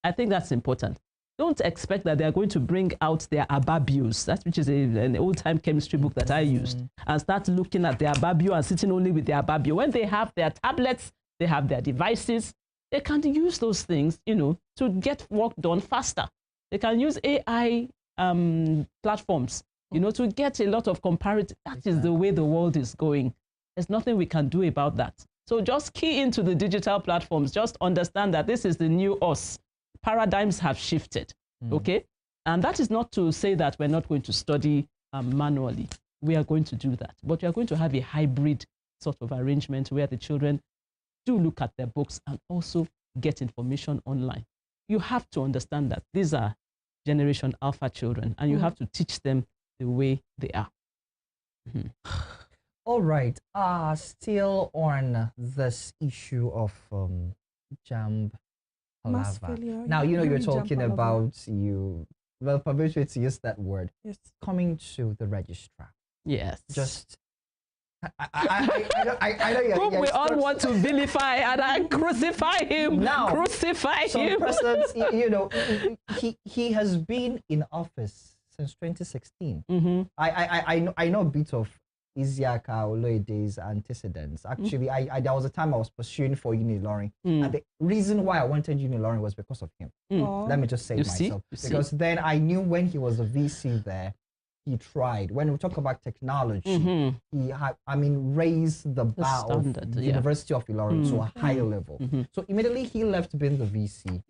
I think that's important. Don't expect that they're going to bring out their ababios, which is an old-time chemistry book that I used, and start looking at their ababio and sitting only with their ababio. When they have their tablets, they have their devices, they can use those things, to get work done faster. They can use AI platforms, to get a lot of comparative. That is the way the world is going. There's nothing we can do about that. So just key into the digital platforms. Just understand that this is the new us. Paradigms have shifted, okay? And that is not to say that we're not going to study manually. We are going to do that. But we are going to have a hybrid sort of arrangement where the children do look at their books and also get information online. You have to understand that these are Generation Alpha children, and you have to teach them the way they are. All right. Still on this issue of JAMB. Now, you're talking about permission to use that word. Yes. Coming to the registrar. Yes. Just, I know you're we all want to vilify and crucify him. Now, crucify him. President, he has been in office since 2016. I know a bit of Isiaka Oloede's antecedents. Actually, there was a time I was pursuing for Uniloring, and the reason why I wanted Uniloring was because of him. Let me just say myself, because then I knew when he was a VC there, he tried. When we talk about technology, he had, raised the bar of the University of Ilorin to a higher level. So immediately he left being the VC.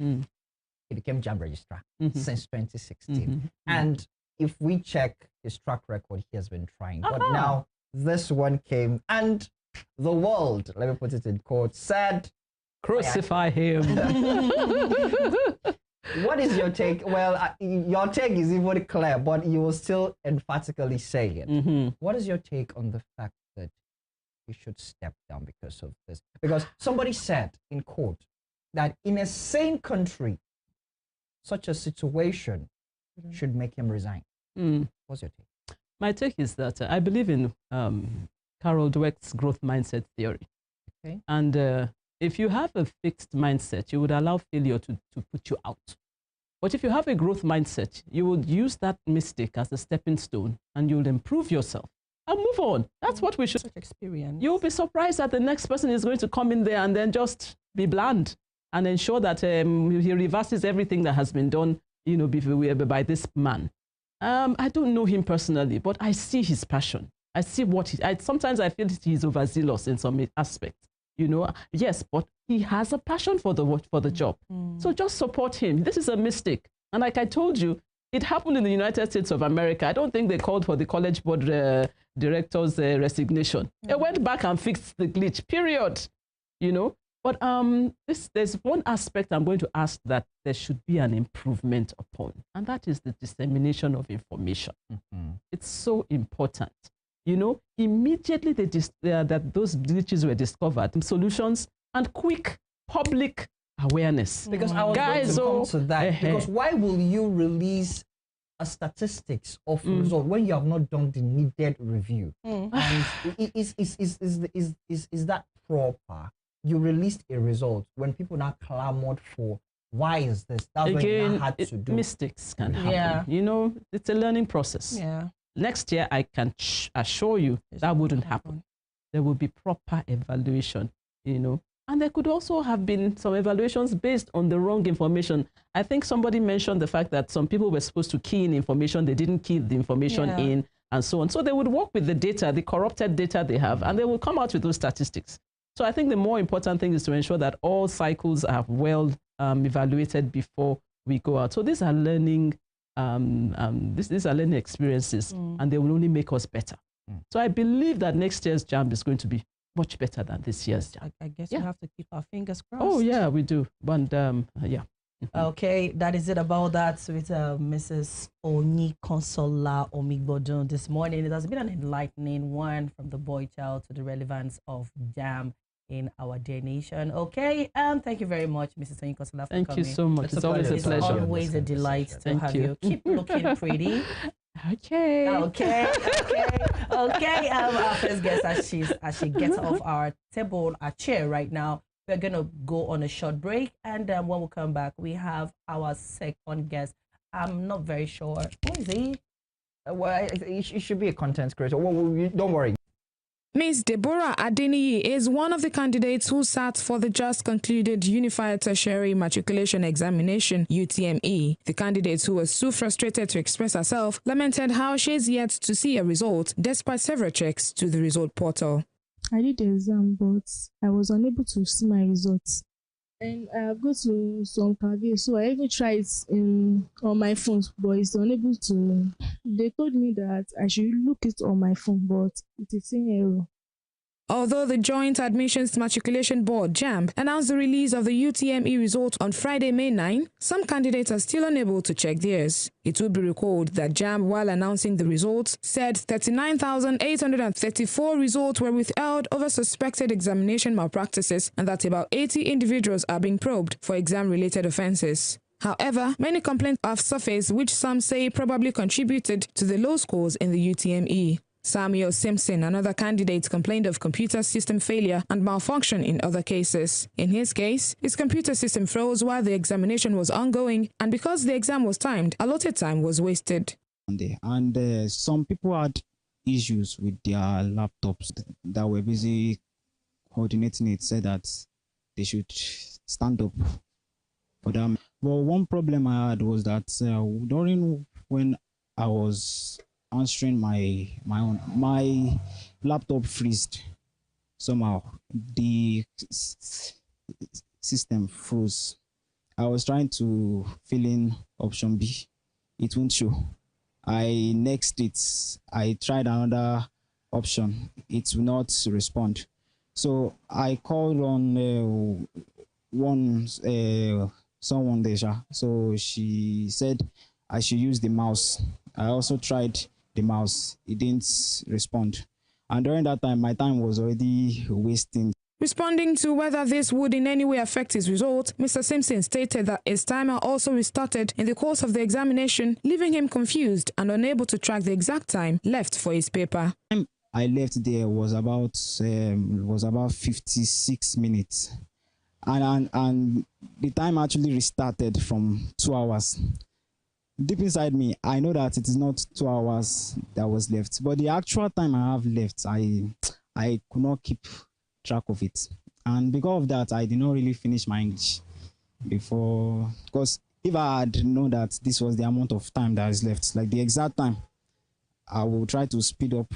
he became JAMB registrar since 2016. Mm-hmm. And if we check his track record, he has been trying. But now this one came, and the world, let me put it in quotes, said, crucify him. What is your take? Well, your take is even clear, but you will still emphatically say it. What is your take on the fact that he should step down because of this? Because somebody said in court that in a sane country, such a situation should make him resign. What's your take? My take is that I believe in Carol Dweck's growth mindset theory. Okay. And if you have a fixed mindset, you would allow failure to put you out. But if you have a growth mindset, you would use that mistake as a stepping stone and you'll improve yourself and move on. That's what we should. Such experience. You'll be surprised that the next person is going to come in there and then just be bland and ensure that he reverses everything that has been done, you know, by this man. I don't know him personally, but I see his passion. I see what sometimes I feel he's overzealous in some aspects. You know, yes, but he has a passion for the job. So just support him. This is a mistake. And like I told you, it happened in the United States of America. I don't think they called for the college board director's resignation. They went back and fixed the glitch, period. You know, but there's one aspect I'm going to ask that there should be an improvement upon, and that is the dissemination of information. It's so important. You know, immediately that those glitches were discovered, solutions and quick public awareness. Because I was going to come to that. Because why will you release a statistics of result when you have not done the needed review? And is that proper? You released a result when people now clamored for why is this? That's when you had to do. Mistakes can happen. You know, it's a learning process. Next year, I can assure you that wouldn't happen. There will be proper evaluation, you know. And there could also have been some evaluations based on the wrong information. I think somebody mentioned the fact that some people were supposed to key in information. They didn't key the information in and so on. So they would work with the data, the corrupted data they have, and they will come out with those statistics. So I think the more important thing is to ensure that all cycles are well evaluated before we go out. So these are learning these are learning experiences, and they will only make us better. So I believe that next year's JAMB is going to be much better than this year's JAMB. I guess we have to keep our fingers crossed. Oh yeah, we do. But yeah. Okay, that is it about that with Mrs. Oni Consola Omigbodun this morning. It has been an enlightening one, from the boy child to the relevance of JAMB in our dear nation. Okay, and thank you very much, Mrs. Oni Consola, for coming. Thank you so much. It's always a pleasure. It's always a delight to have you. Keep looking pretty. Okay. Our first guest, as she gets off our table, our chair right now, we're gonna go on a short break, and when we come back, we have our second guest. I'm not very sure. Who is he? Well, it should be a content creator. Don't worry. Ms. Deborah Adeniyi is one of the candidates who sat for the just concluded Unified Tertiary Matriculation Examination, UTME. The candidate, who was too frustrated to express herself, lamented how she is yet to see a result despite several checks to the result portal. I did the exam, but I was unable to see my results. And I have gone to some cafe, so I even tried on my phone, but it's unable to. They told me that I should look it on my phone, but it is in error. Although the Joint Admissions Matriculation Board, JAMB, announced the release of the UTME result on Friday, May 9, some candidates are still unable to check theirs. It will be recalled that JAMB, while announcing the results, said 39,834 results were withheld over suspected examination malpractices and that about 80 individuals are being probed for exam-related offenses. However, many complaints have surfaced which some say probably contributed to the low scores in the UTME. Samuel Simpson, another candidate, complained of computer system failure and malfunction in other cases. In his case, his computer system froze while the examination was ongoing, and because the exam was timed, allotted time was wasted. And some people had issues with their laptops that were busy coordinating it, said that they should stand up for them. But one problem I had was that during when I was answering my laptop freezed somehow. The system froze, I was trying to fill in option B. It won't show. I next it. I tried another option. It will not respond. So I called on someone there. So she said I should use the mouse. I also tried the mouse. It didn't respond. And during that time, my time was already wasting. Responding to whether this would in any way affect his result, Mr. Simpson stated that his timer also restarted in the course of the examination, leaving him confused and unable to track the exact time left for his paper. I left there was about 56 minutes, and the time actually restarted from 2 hours. Deep inside me, I know that it is not 2 hours that was left, but the actual time I have left, I could not keep track of it, and because of that, I did not really finish my English before. Because if I had known that this was the amount of time that is left, like the exact time, I will try to speed up.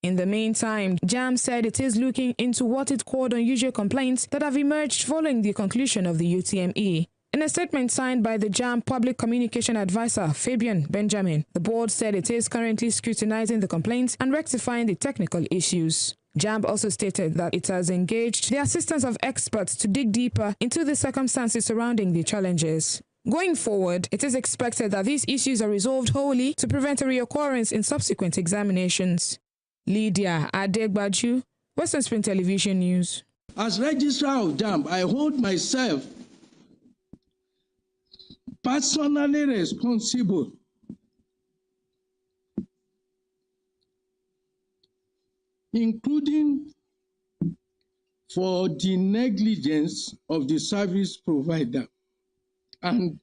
In the meantime, JAMB said it is looking into what it called unusual complaints that have emerged following the conclusion of the UTME. In a statement signed by the JAMB Public Communication Advisor, Fabian Benjamin, the board said it is currently scrutinizing the complaints and rectifying the technical issues. JAMB also stated that it has engaged the assistance of experts to dig deeper into the circumstances surrounding the challenges. Going forward, it is expected that these issues are resolved wholly to prevent a reoccurrence in subsequent examinations. Lydia Adegbaju, Western Spring Television News. As Registrar of JAMB, I hold myself personally responsible including for the negligence of the service provider and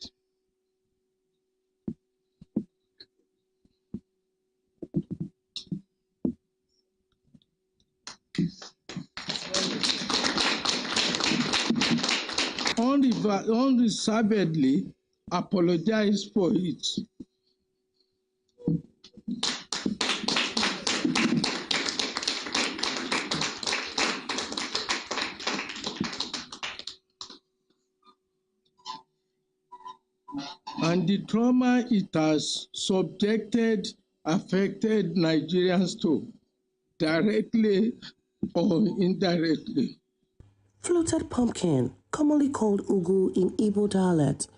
unreservedly apologize for it. And the trauma it has affected Nigerians to, directly or indirectly. Fluted pumpkin, commonly called ugu in Igbo dialect,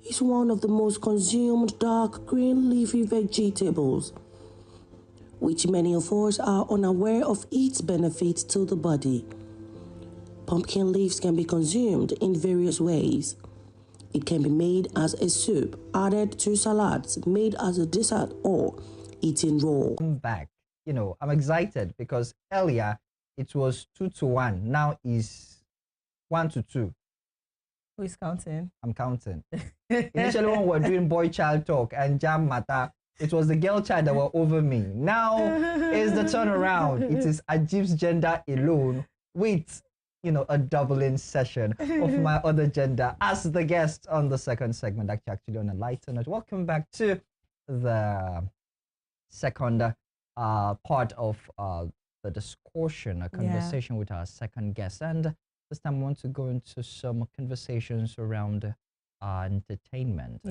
is one of the most consumed dark green leafy vegetables, which many of us are unaware of its benefits to the body. Pumpkin leaves can be consumed in various ways. It can be made as a soup, added to salads, made as a dessert, or eaten raw. I'm back. I'm excited because earlier it was 2-1. Now is 1-2. Who is counting? I'm counting. Initially, when we were doing boy-child talk and jam matter, it was the girl child that were over me. Now is the turnaround. It is Ajib's gender alone with a doubling session of my other gender as the guest on the second segment, actually on a lighter note. Welcome back to the second part of the discussion, a conversation with our second guest. And this time I want to go into some conversations around entertainment.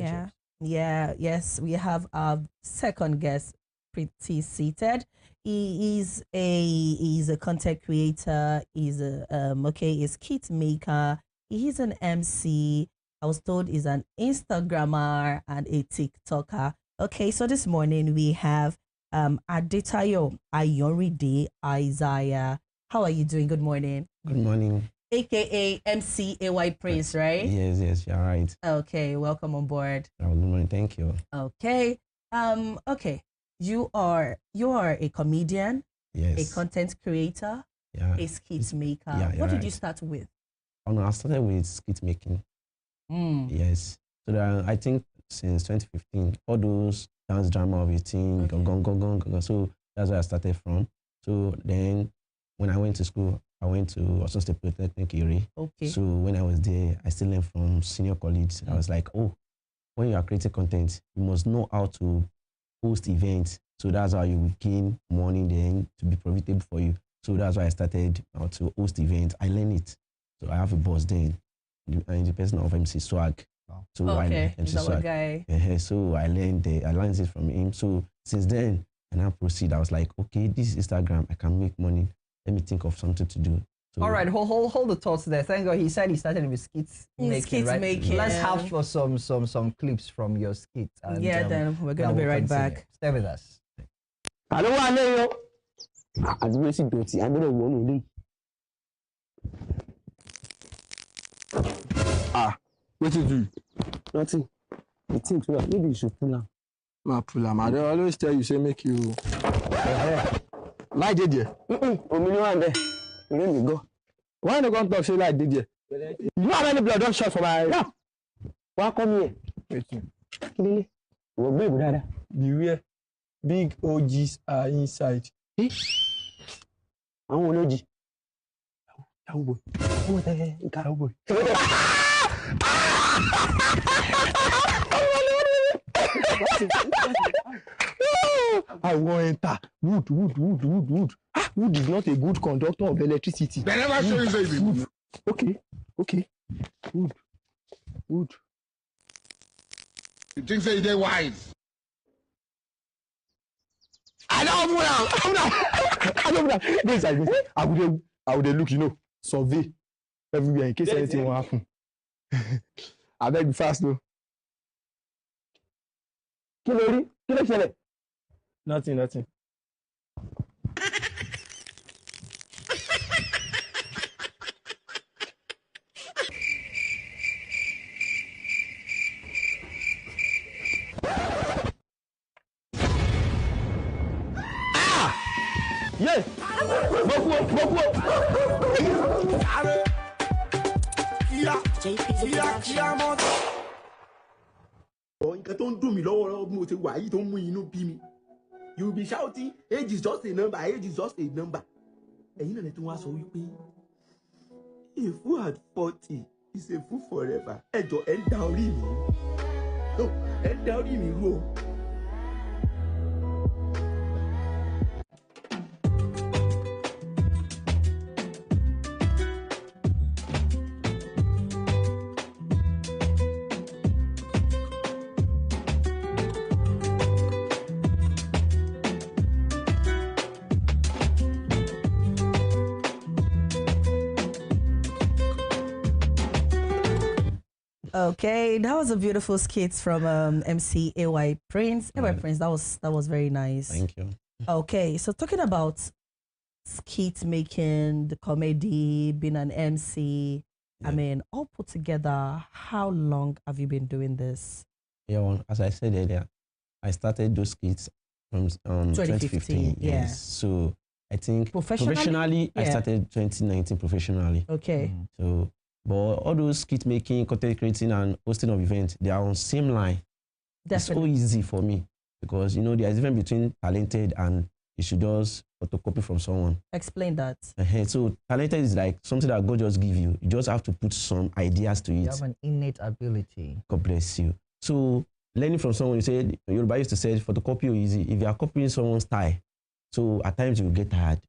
Yes, we have our second guest pretty seated. He's a content creator, he's a kit maker, he's an MC. I was told he's an Instagrammer and a TikToker. Okay, so this morning we have Adetayo Ayoride Isaiah. How are you doing? Good morning. Good morning. AKA MC AY Prince, right? Yes, you're right. Okay, welcome on board. Good morning, thank you. Okay. Okay. You are a comedian, yes, a content creator, a skit maker. What did you start with? Oh no, I started with skit making. Yes. So that, I think since 2015, all those dance drama of 18, gong. So that's where I started from. So then when I went to school, I went to Osun State Polytechnic Iri. Okay. So when I was there, I still learned from senior colleagues. I was like, oh, when you are creating content, you must know how to host events. So that's how you will gain money then to be profitable for you. So that's why I started to host events. I learned it. So I have a boss then. in the person of MC Swag. Wow. So Okay, MC he's our Swag. guy. So I learned it from him. So since then, and I proceed. I was like, okay, this is Instagram. I can make money. Let me think of something to do. So, all right, hold the thoughts there. Thank God he said he started with skits making, right? Let's have for some clips from your skits. And, then we're gonna be right back. Stay with us. I don't want to know. As we see dirty, I don't want to What you do? nothing. The thing too, maybe you should pull am. Ma pull am. I dey always tell you, say make you. Lie dey there. Omini one there. Let me go. Why no come talk say lie dey there? You know how many blood don shot for my eye? Why come here? Wetin? Kilele. Wo gbe ibu dada. Beware. Big OGs are inside. Àwọn olójì. Yahoo boy. Ọmọ tẹ nǹkan. Yahoo boy. I won't enter. Wood. Wood is not a good conductor of electricity. They never show you say Wood. Okay. Wood. You think say they wise? I don't know. This I would look, survey everywhere in case anything will happen. I beg you fast though. Kí ló ṣẹlẹ̀? Nothing. Yeah! Nǹkan tó ń dùn mí lọ́wọ́ bí mo ti wà yìí tó ń mú inú bí mi. You will be shouting, age is just a number, age is just a number. Ẹ̀yin náà ni tí wọ́n á sọ wípé a fool at 40 is a fool forever. Ẹ̀jọ̀ ẹ̀ ń da orí mi. No, ẹ̀ ń da orí mi rú o. Okay, that was a beautiful skit from MC AY Prince. AY Prince, that was very nice. Thank you. Okay, so talking about skit making, the comedy, being an MC, I mean, all put together, how long have you been doing this? Yeah, well, as I said earlier, I started those skits from 2015. Yes. So I think professionally I started 2019 professionally. Okay. So, but all those skit making, content creating, and hosting of events, they are on same line. Definitely. It's so easy for me because there is a difference between talented and you should just photocopy from someone. Explain that. So talented is like something that God just give you. You just have to put some ideas to it. You have an innate ability. God bless you. So learning from someone, you said, Yoruba used to say photocopy is easy. If you are copying someone's style, so at times you will get tired.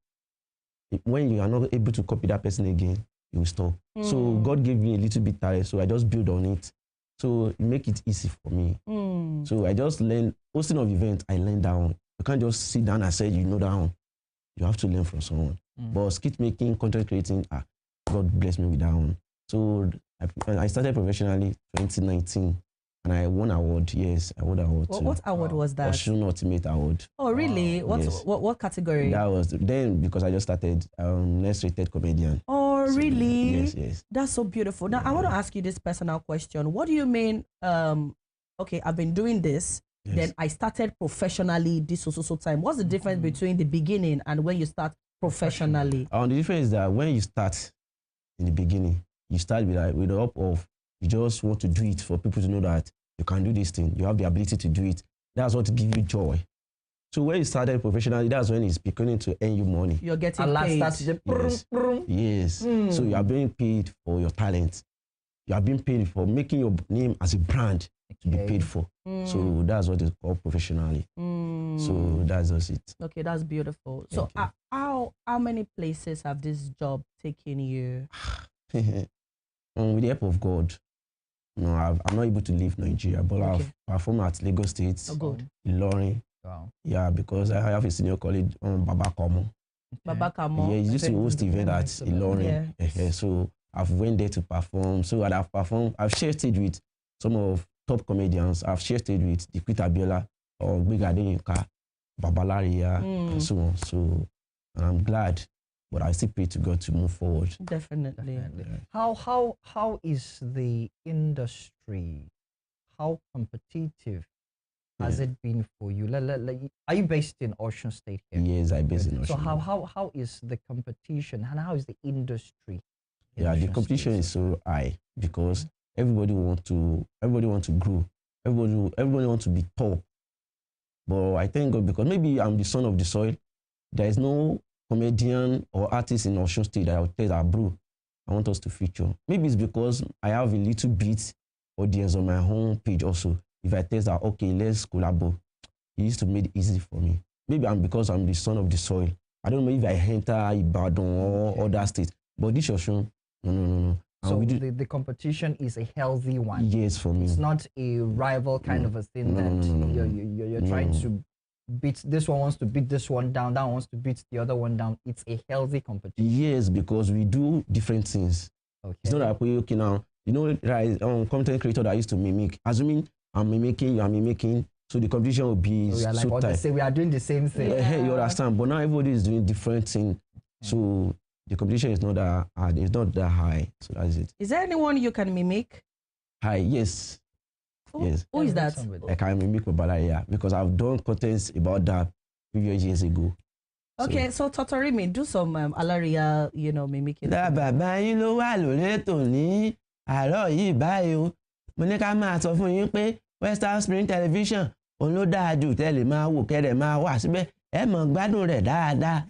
When you are not able to copy that person again, you will stop. So God gave me a little bit tired, so I just build on it. So make it easy for me. So I just learn hosting of events. I learned that one. You can't just sit down and say you know that one. You have to learn from someone. But skit making, content creating, God bless me with that one. So I started professionally 2019. And I won award. Yes, I won award. What award was that? Oshun Ultimate Award. Oh, really? What category? That was then because I just started next rated comedian. Oh, really? Yes. That's so beautiful. Now I want to ask you this personal question. What do you mean? Okay, I've been doing this. Yes. Then I started professionally this so time. What's the difference between the beginning and when you start professionally? The difference is that when you start in the beginning, you start with the hope of you just want to do it for people to know that you can do this thing. You have the ability to do it. That's what gives you joy. So when you started professionally, that's when it's beginning to earn you money. You're getting paid. Yes. So you are being paid for your talent. You are being paid for making your name as a brand to be paid for. So that's what it's called professionally. So that's just it. Okay, that's beautiful. So how many places have this job taken you? With the help of God, no, I'm not able to leave Nigeria, but I've performed at Lagos State, Ilorin. Wow. Yeah, because I have a senior colleague on Baba Komo. Baba Komo. Yeah, he used to host event at Ilorin. Yeah. So I've went there to perform. So I've performed. I've shared stage with some of top comedians. I've shared stage with Dikrit Abiola or Big Adeyinka, Babalaria, and so on. So I'm glad, but I still pray to God to move forward. Definitely. Yeah. How is the industry? How competitive has it been for you? Are you based in Ocean State here? Yes, I'm based in Ocean. So how is the competition and how is the industry? Yeah, the competition is so high because everybody want to grow. Everybody want to be top. But I thank God because maybe I'm the son of the soil. There is no comedian or artist in Ocean State that I would tell that, bro, I want us to feature. Maybe it's because I have a little bit audience on my home page also. If I tell that, okay, let's collaborate, it used to make it easy for me. Maybe because I'm the son of the soil. I don't know if I enter Ibadan or other states. But this Ocean, no. So the competition is a healthy one. Yes, for me. It's not a rival kind of a thing you're trying to beat. This one wants to beat this one down. That one wants to beat the other one down. It's a healthy competition. Yes, because we do different things. Okay. It's not like okay now. You know, content creator that I used to mimic. Assuming I'm mimicking, you are mimicking. So the competition will be so tight. We are doing the same thing. You understand? But now everybody is doing different things. So the competition is not that hard. It's not that high. So that's it. Is there anyone you can mimic? Hi, yes. Yes. Who is that? I can mimic Babalaria because I've done contents about that previous years ago. Okay, so Totorimi, do some Alaria, mimicking. Bàbá yín ló wà lórí ètò ní àárọ̀ yìí báyìí o. Mo ní ká máa sọ fún yín pé Western Spring Television òun ló dáa jù tẹ́lẹ̀ máa wò kẹ́rẹ̀ máa wà síbẹ̀ ẹ mọ̀ gbádùn rẹ̀ dáadáa.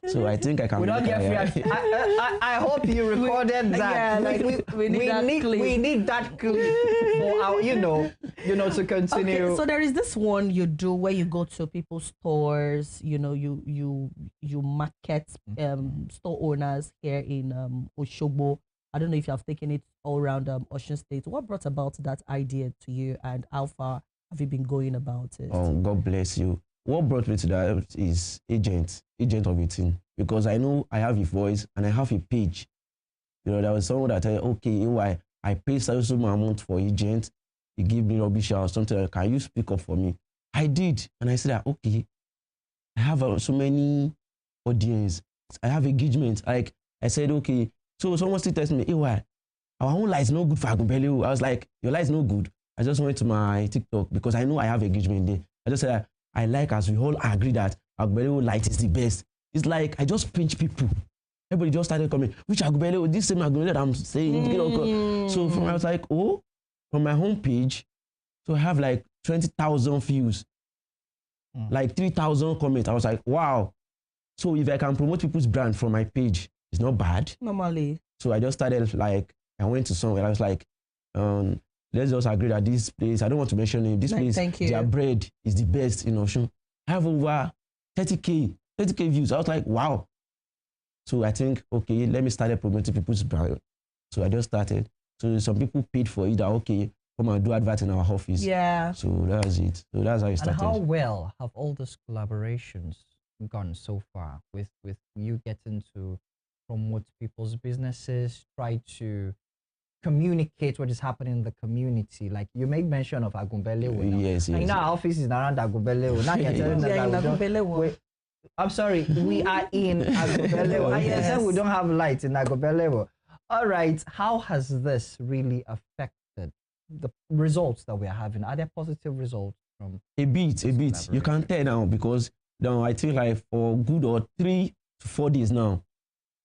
So I think I can. We don't get free. I hope you recorded that. Yeah, we need that clip for our, to continue. Okay, so there is this one you do where you go to people's stores. You market store owners here in Oshogbo. I don't know if you have taken it all around Ocean State. What brought about that idea to you, and how far have you been going about it? Oh, God bless you. What brought me to that is agent of a team, because I know I have a voice and I have a page. There was someone that said, okay, I pay so much amount for agent, he give me rubbish or something. Can you speak up for me? I did, and I said, okay, I have so many audience, I have engagement. Like I said, okay. So someone still tells me, our own light is no good for Agunbele. I was like, your light is no good. I just went to my TikTok because I know I have engagement there. I just said, I like, as we all agree that Agunbele light is the best. It's like I just pinch people. Everybody just started coming. Which Agunbele? This same Agunbele that I'm saying. So I was like, from my homepage, so I have like 20,000 views, like 3,000 comments. I was like, wow. So if I can promote people's brand from my page, it's not bad. Normally. So I just started I went to somewhere. I was like, let's just agree that this place, I don't want to mention it, this place, their bread is the best in Osun. I have over 30K views. I was like, wow. So I think, okay, let me start promoting people's brand. So I just started. So some people paid for it, that, okay, come and do advert in our office. Yeah. So that was it. So that's how it started. And how well have all those collaborations gone so far with you getting to promote people's businesses, try to communicate what is happening in the community? Like you made mention of Agunbele. Yes. Our office is around Agunbele. Now you're telling that I'm sorry, we are in Agunbele. Yes. We don't have light in Agunbele. All right, how has this really affected the results that we are having? Are there positive results from a bit? You can tell now, because now I think like for good or 3 to 4 days now,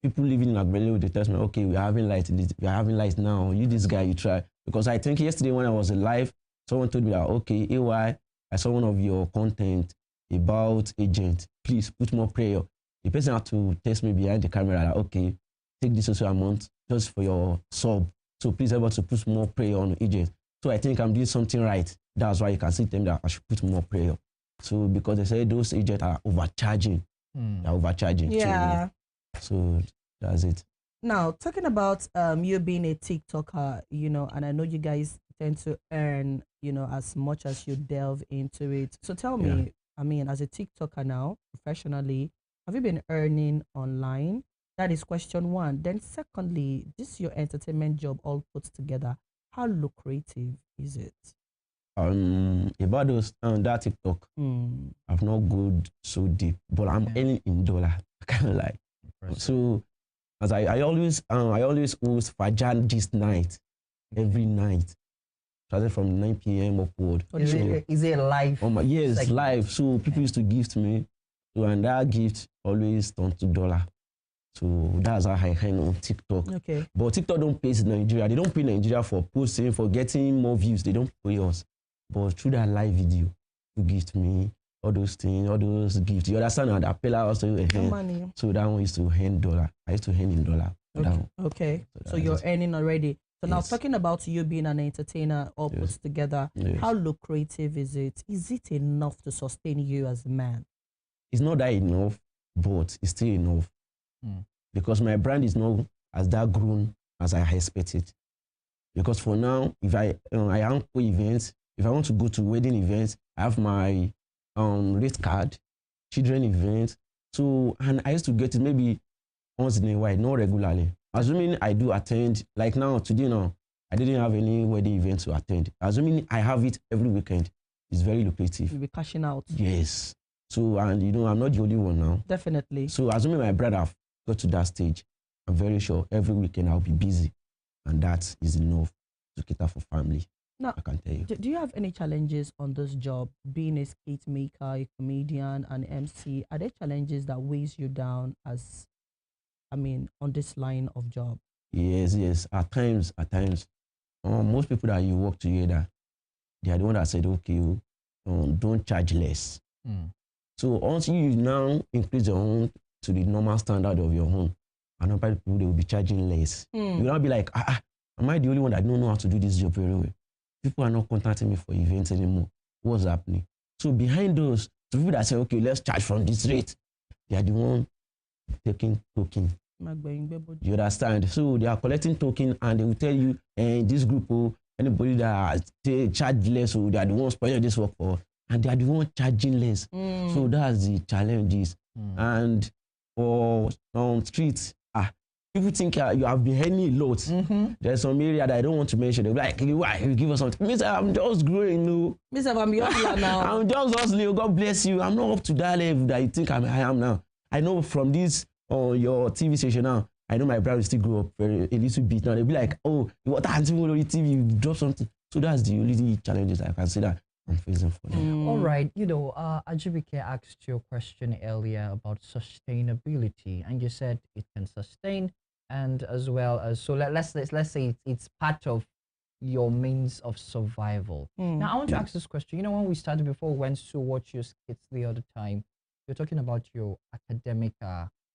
people living in Agbele, they tell me, okay, we're having light now. You, this guy, you try. Because I think yesterday when I was live, someone told me that, okay, AY, I saw one of your content about agent. Please put more prayer. The person had to text me behind the camera that, okay, take this social amount just for your sub. So please help us to put more prayer on agent. So I think I'm doing something right. That's why you can see them that I should put more prayer. So because they say those agents are overcharging. They're overcharging. Yeah. So that's it. Now, talking about you being a TikToker, you know, and I know you guys tend to earn, you know, as much as you delve into it. So tell me, I mean, as a TikToker now, professionally, have you been earning online? That is question one. Then secondly, this your entertainment job all put together. How lucrative is it? About those that TikTok, I've not gone so deep, but I'm earning in dollar. I can't lie. So as I always host Fajan this night, every night, started from 9 p.m. upward. Is it live? Yes, segment? live. So people used to gift me, so and that gift always turned to dollar. So that's how I earn on TikTok. Okay. But TikTok don't pay Nigeria. They don't pay Nigeria for posting, for getting more views. They don't pay us. But through that live video, you gift me all those things, all those gifts. You understand how that pay also money. So that one used to earn dollar. I used to earn in dollar. Okay. So you're earning already. So now talking about you being an entertainer all put together, how lucrative is it? Is it enough to sustain you as a man? It's not that enough, but it's still enough. Because my brand is not as that grown as I expected. Because for now, if I have events, if I want to go to wedding events, I have my rate card, children events. So, and I used to get it maybe once in a while, not regularly. Assuming I do attend, like now, today now, I didn't have any wedding event to attend. Assuming I have it every weekend, it's very lucrative. You'll be cashing out. Yes. So, and you know, I'm not the only one now. Definitely. So, assuming my brother have got to that stage, I'm very sure every weekend I'll be busy. And that is enough to cater for family. Now, I can tell you. Do you have any challenges on this job, being a skit maker, a comedian, an MC? Are there challenges that weighs you down as, I mean, on this line of job? Yes. At times, most people that you work together, they are the one that said, okay, don't charge less. So until you now increase your own to the normal standard of your home, and other people, they will be charging less. You will not be like, am I the only one that don't know how to do this job very well? People are not contacting me for events anymore. What's happening? So behind those, the people that say, okay, let's charge from this rate, they are the one taking token. You understand? So they are collecting token and they will tell you, this group, anybody that charge less, so they are the ones paying this work for, and they are the ones charging less. So that's the challenges. And for on streets, people think you have been earning a lot. There's some area that I don't want to mention. They'll be like, why? You give us something. Mister, I'm just growing. No. Mister, I'm young now. I'm just hustling. God bless you. I'm not up to that level that you think I am now. I know from this on your TV station now, I know my brother will still grow up a little bit now. They'll be like, oh, what happened on the TV? You drop something. So that's the only challenges I can say that I'm facing for now. All right. You know, Ajibike asked you a question earlier about sustainability, and you said it can sustain. And as well as, so let's say it's part of your means of survival. Now I want to ask this question. You know, when we started, before we went to watch your skits the other time, you're talking about your academic,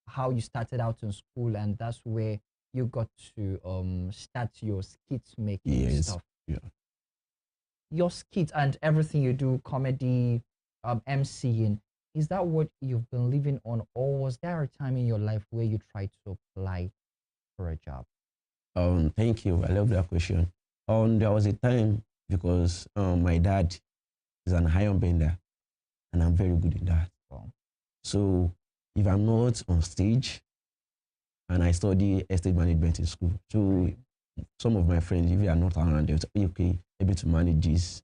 how you started out in school, and that's where you got to start your skits making stuff. Your skits and everything you do, comedy, MCing, is that what you've been living on, or was there a time in your life where you tried to apply for a job? Thank you. I love that question. There was a time because my dad is an iron bender and I'm very good in that. Wow. So if I'm not on stage, and I study estate management in school, so some of my friends, if they are not around, they'll say, okay, able to manage this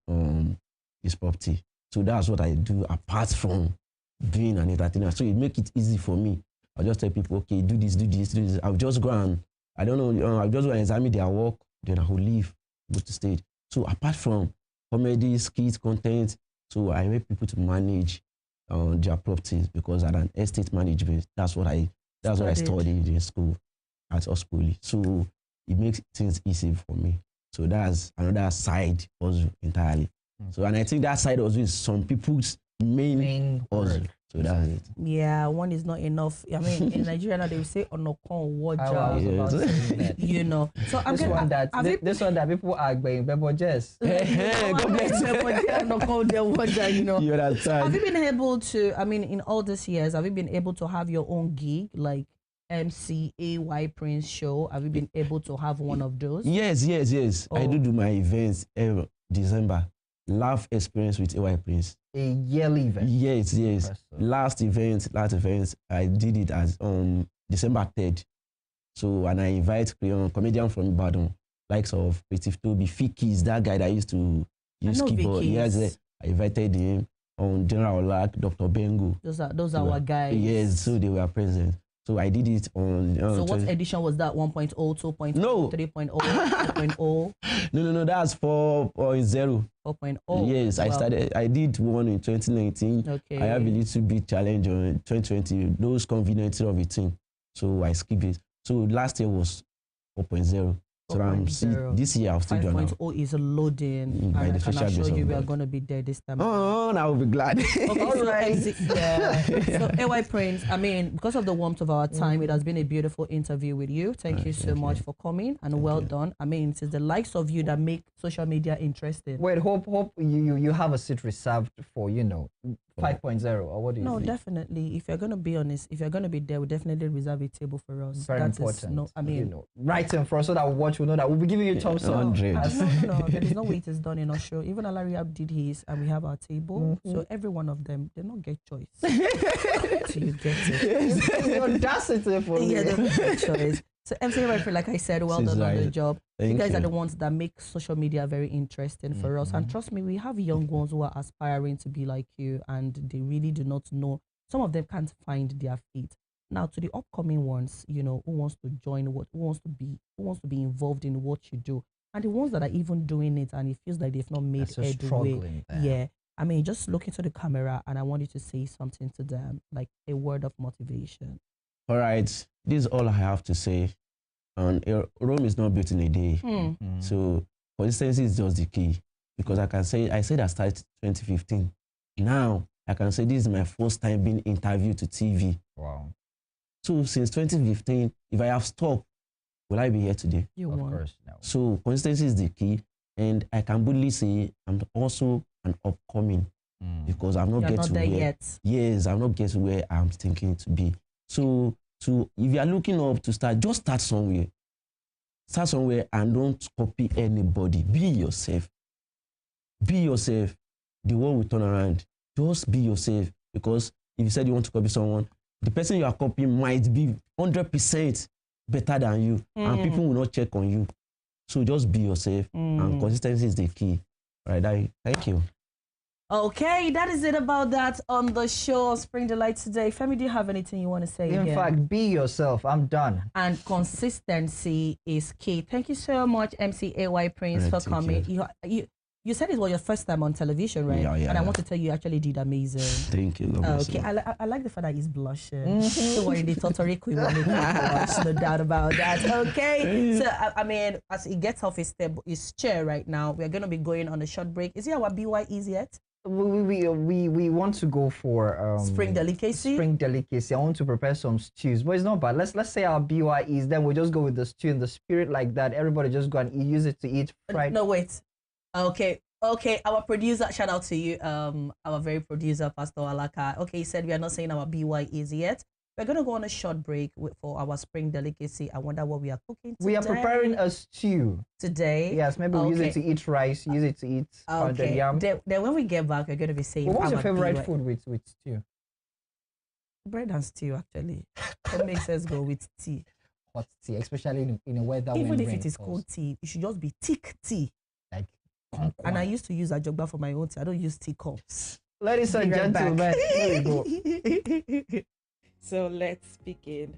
property. So that's what I do apart from being an entertainer. So it make it easy for me. I'll just tell people, okay, do this, do this, do this. I'll just go and, I don't know, I'll just go and examine their work, then I will leave, go to stage. So apart from comedy, skits, content, so I make people to manage their properties because at an estate management, that's what I studied in school at Ospoli. So it makes things easy for me. So that's another side also entirely. So, and I think that side also is some people's main hustle. So that's it. Yeah, one is not enough. I mean, in Nigeria now they will say onokon waja. You know. So I'm this one that people are going Bebo Jess. God bless you. You know. You understand? Have you been able to? I mean, in all these years, have you been able to have your own gig, like MCAY Prince show? Have you been able to have one of those? Yes. Oh. I do my events every December. Love experience with AY Prince. A yearly event. Yes. Last event, I did it as December 3rd. So, and I invite comedian from Ibadan, likes of Creative Toby, Fikis, that guy that used to use keyboard. Yes, I invited him on General Olak, Dr. Bengu. Those are our guys. Yes, so they were present. So I did it on. So what edition was that? 1.0, 2.0, no. 3.0, 4.0? No, that's 4.0. 4.0. Yes, wow. I did one in 2019. Okay. I have a little bit challenge on 2020, those conveniences of a thing. So I skip it. So last year was 4.0. So this year I'll still do it. 5.0 is loading. By the and I social assure you we are going to be there this time. Oh, I will be glad. Okay, all right. So AY Prince, I mean, because of the warmth of our time, it has been a beautiful interview with you. Thank you so much for coming, and well done. I mean, it's the likes of you that make social media interesting. Wait, hope you have a seat reserved for 5.0, or what do you think? No, definitely. If you're going to be honest, if you're going to be there, we definitely reserve a table for us. Very important. I mean, writing for us so that we watch, we know that we'll be giving you thumbs up. No, there is no way it is done in our show. Even Alariab did his, and we have our table. So every one of them, they don't get choice. So you get it. That's it for me. Yeah, they don't get choice. So MC Referee, like I said, well done on the job. You guys are the ones that make social media very interesting for us. And trust me, we have young ones who are aspiring to be like you, and they really do not know. Some of them can't find their feet. Now, to the upcoming ones, who wants to join, who wants to be involved in what you do, and the ones that are even doing it and it feels like they've not made headway. Yeah. I mean, just look into the camera, and I want you to say something to them, like a word of motivation. All right, this is all I have to say. And Rome is not built in a day. So consistency is just the key. Because I said I started 2015. Now I can say this is my first time being interviewed to TV. Wow. So since 2015, if I have stopped, will I be here today? You won't. Of course, no. So consistency is the key. And I can boldly say I'm also an upcoming because I'm not getting where yet. Yes, I'm not getting where I'm thinking to be. So if you are looking up to start, just start somewhere. Start somewhere and don't copy anybody. Be yourself. Be yourself. The world will turn around. Just be yourself. Because if you said you want to copy someone, the person you are copying might be 100% better than you, and people will not check on you. So just be yourself, and consistency is the key. Right? Thank you. Okay, that is it about that on the show Spring Delight today. Femi, do you have anything you want to say? In fact, be yourself. I'm done. And consistency is key. Thank you so much, MCAY Prince, for coming. You said it was your first time on television, right? Yeah. And I want to tell you actually did amazing. Thank you. Okay, I like the fact that he's blushing. Don't worry, the Totori Queen will make blush, no doubt about that. Okay, so I mean, as he gets off his chair right now, we're going to be going on a short break. Is it our BYEs yet? We want to go for spring delicacy. Spring delicacy. I want to prepare some stews, but it's not bad. Let's say our BYEs, then we just go with the stew in the spirit like that. Everybody just go and use it to eat fried. No, wait. Okay. Our producer, shout out to you, our very producer, Pastor Alaka. Okay, he said we are not saying our BYEs yet. We're going to go on a short break for our spring delicacy. I wonder what we are cooking today. We are preparing a stew. Today? Yes, maybe we'll use it to eat rice, use it to eat pounded yam. Then when we get back, we're going to be saying... Well, what's your favorite food with stew? Bread and stew, actually. What makes us go with tea? Hot tea, especially in a weather when even if it is cold tea, it should just be thick tea. Like... And I used to use a jogba for my own tea. I don't use teacups. Ladies and gentlemen, here we go. So let's begin.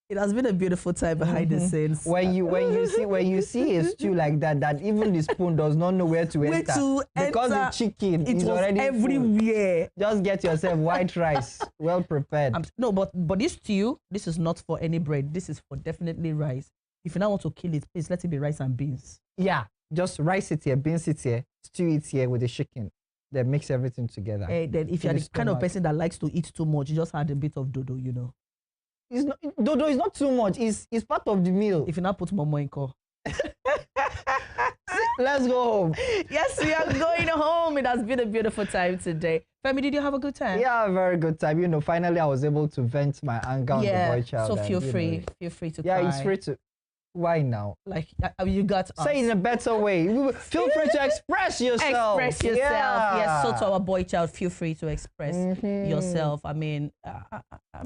It has been a beautiful time behind the scenes. When you see a stew like that even the spoon does not know where to enter. Because the chicken is already everywhere. Full. Just get yourself white rice, well prepared. No, but this stew, this is not for any bread. This is for definitely rice. If you now want to kill it, please let it be rice and beans. Yeah, just rice it here, beans it here, stew it here with the chicken. they mix everything together. Then if you're the kind of person that likes to eat too much, you just add a bit of dodo, you know. Dodo is not too much. It's part of the meal. If you not put momo in ko. Let's go home. Yes, we are going home. It has been a beautiful time today. Femi, did you have a good time? Yeah, a very good time. You know, finally I was able to vent my anger on the boy child. So feel free to cry. Yeah, it's free to. Why now? Like you got us. Say it in a better way. Feel free to express yourself. Express yourself. Yeah. Yes. So to our boy child, feel free to express yourself. I mean,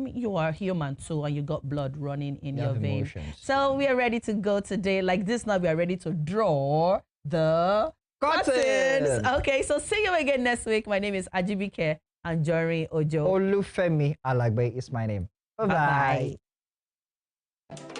you are human too, and you got blood running in your veins. So we are ready to go today. Like this now, we are ready to draw the curtains. Okay. So see you again next week. My name is Ajibike Anjorin Ojo. Olufemi Alagbe is my name. Bye bye.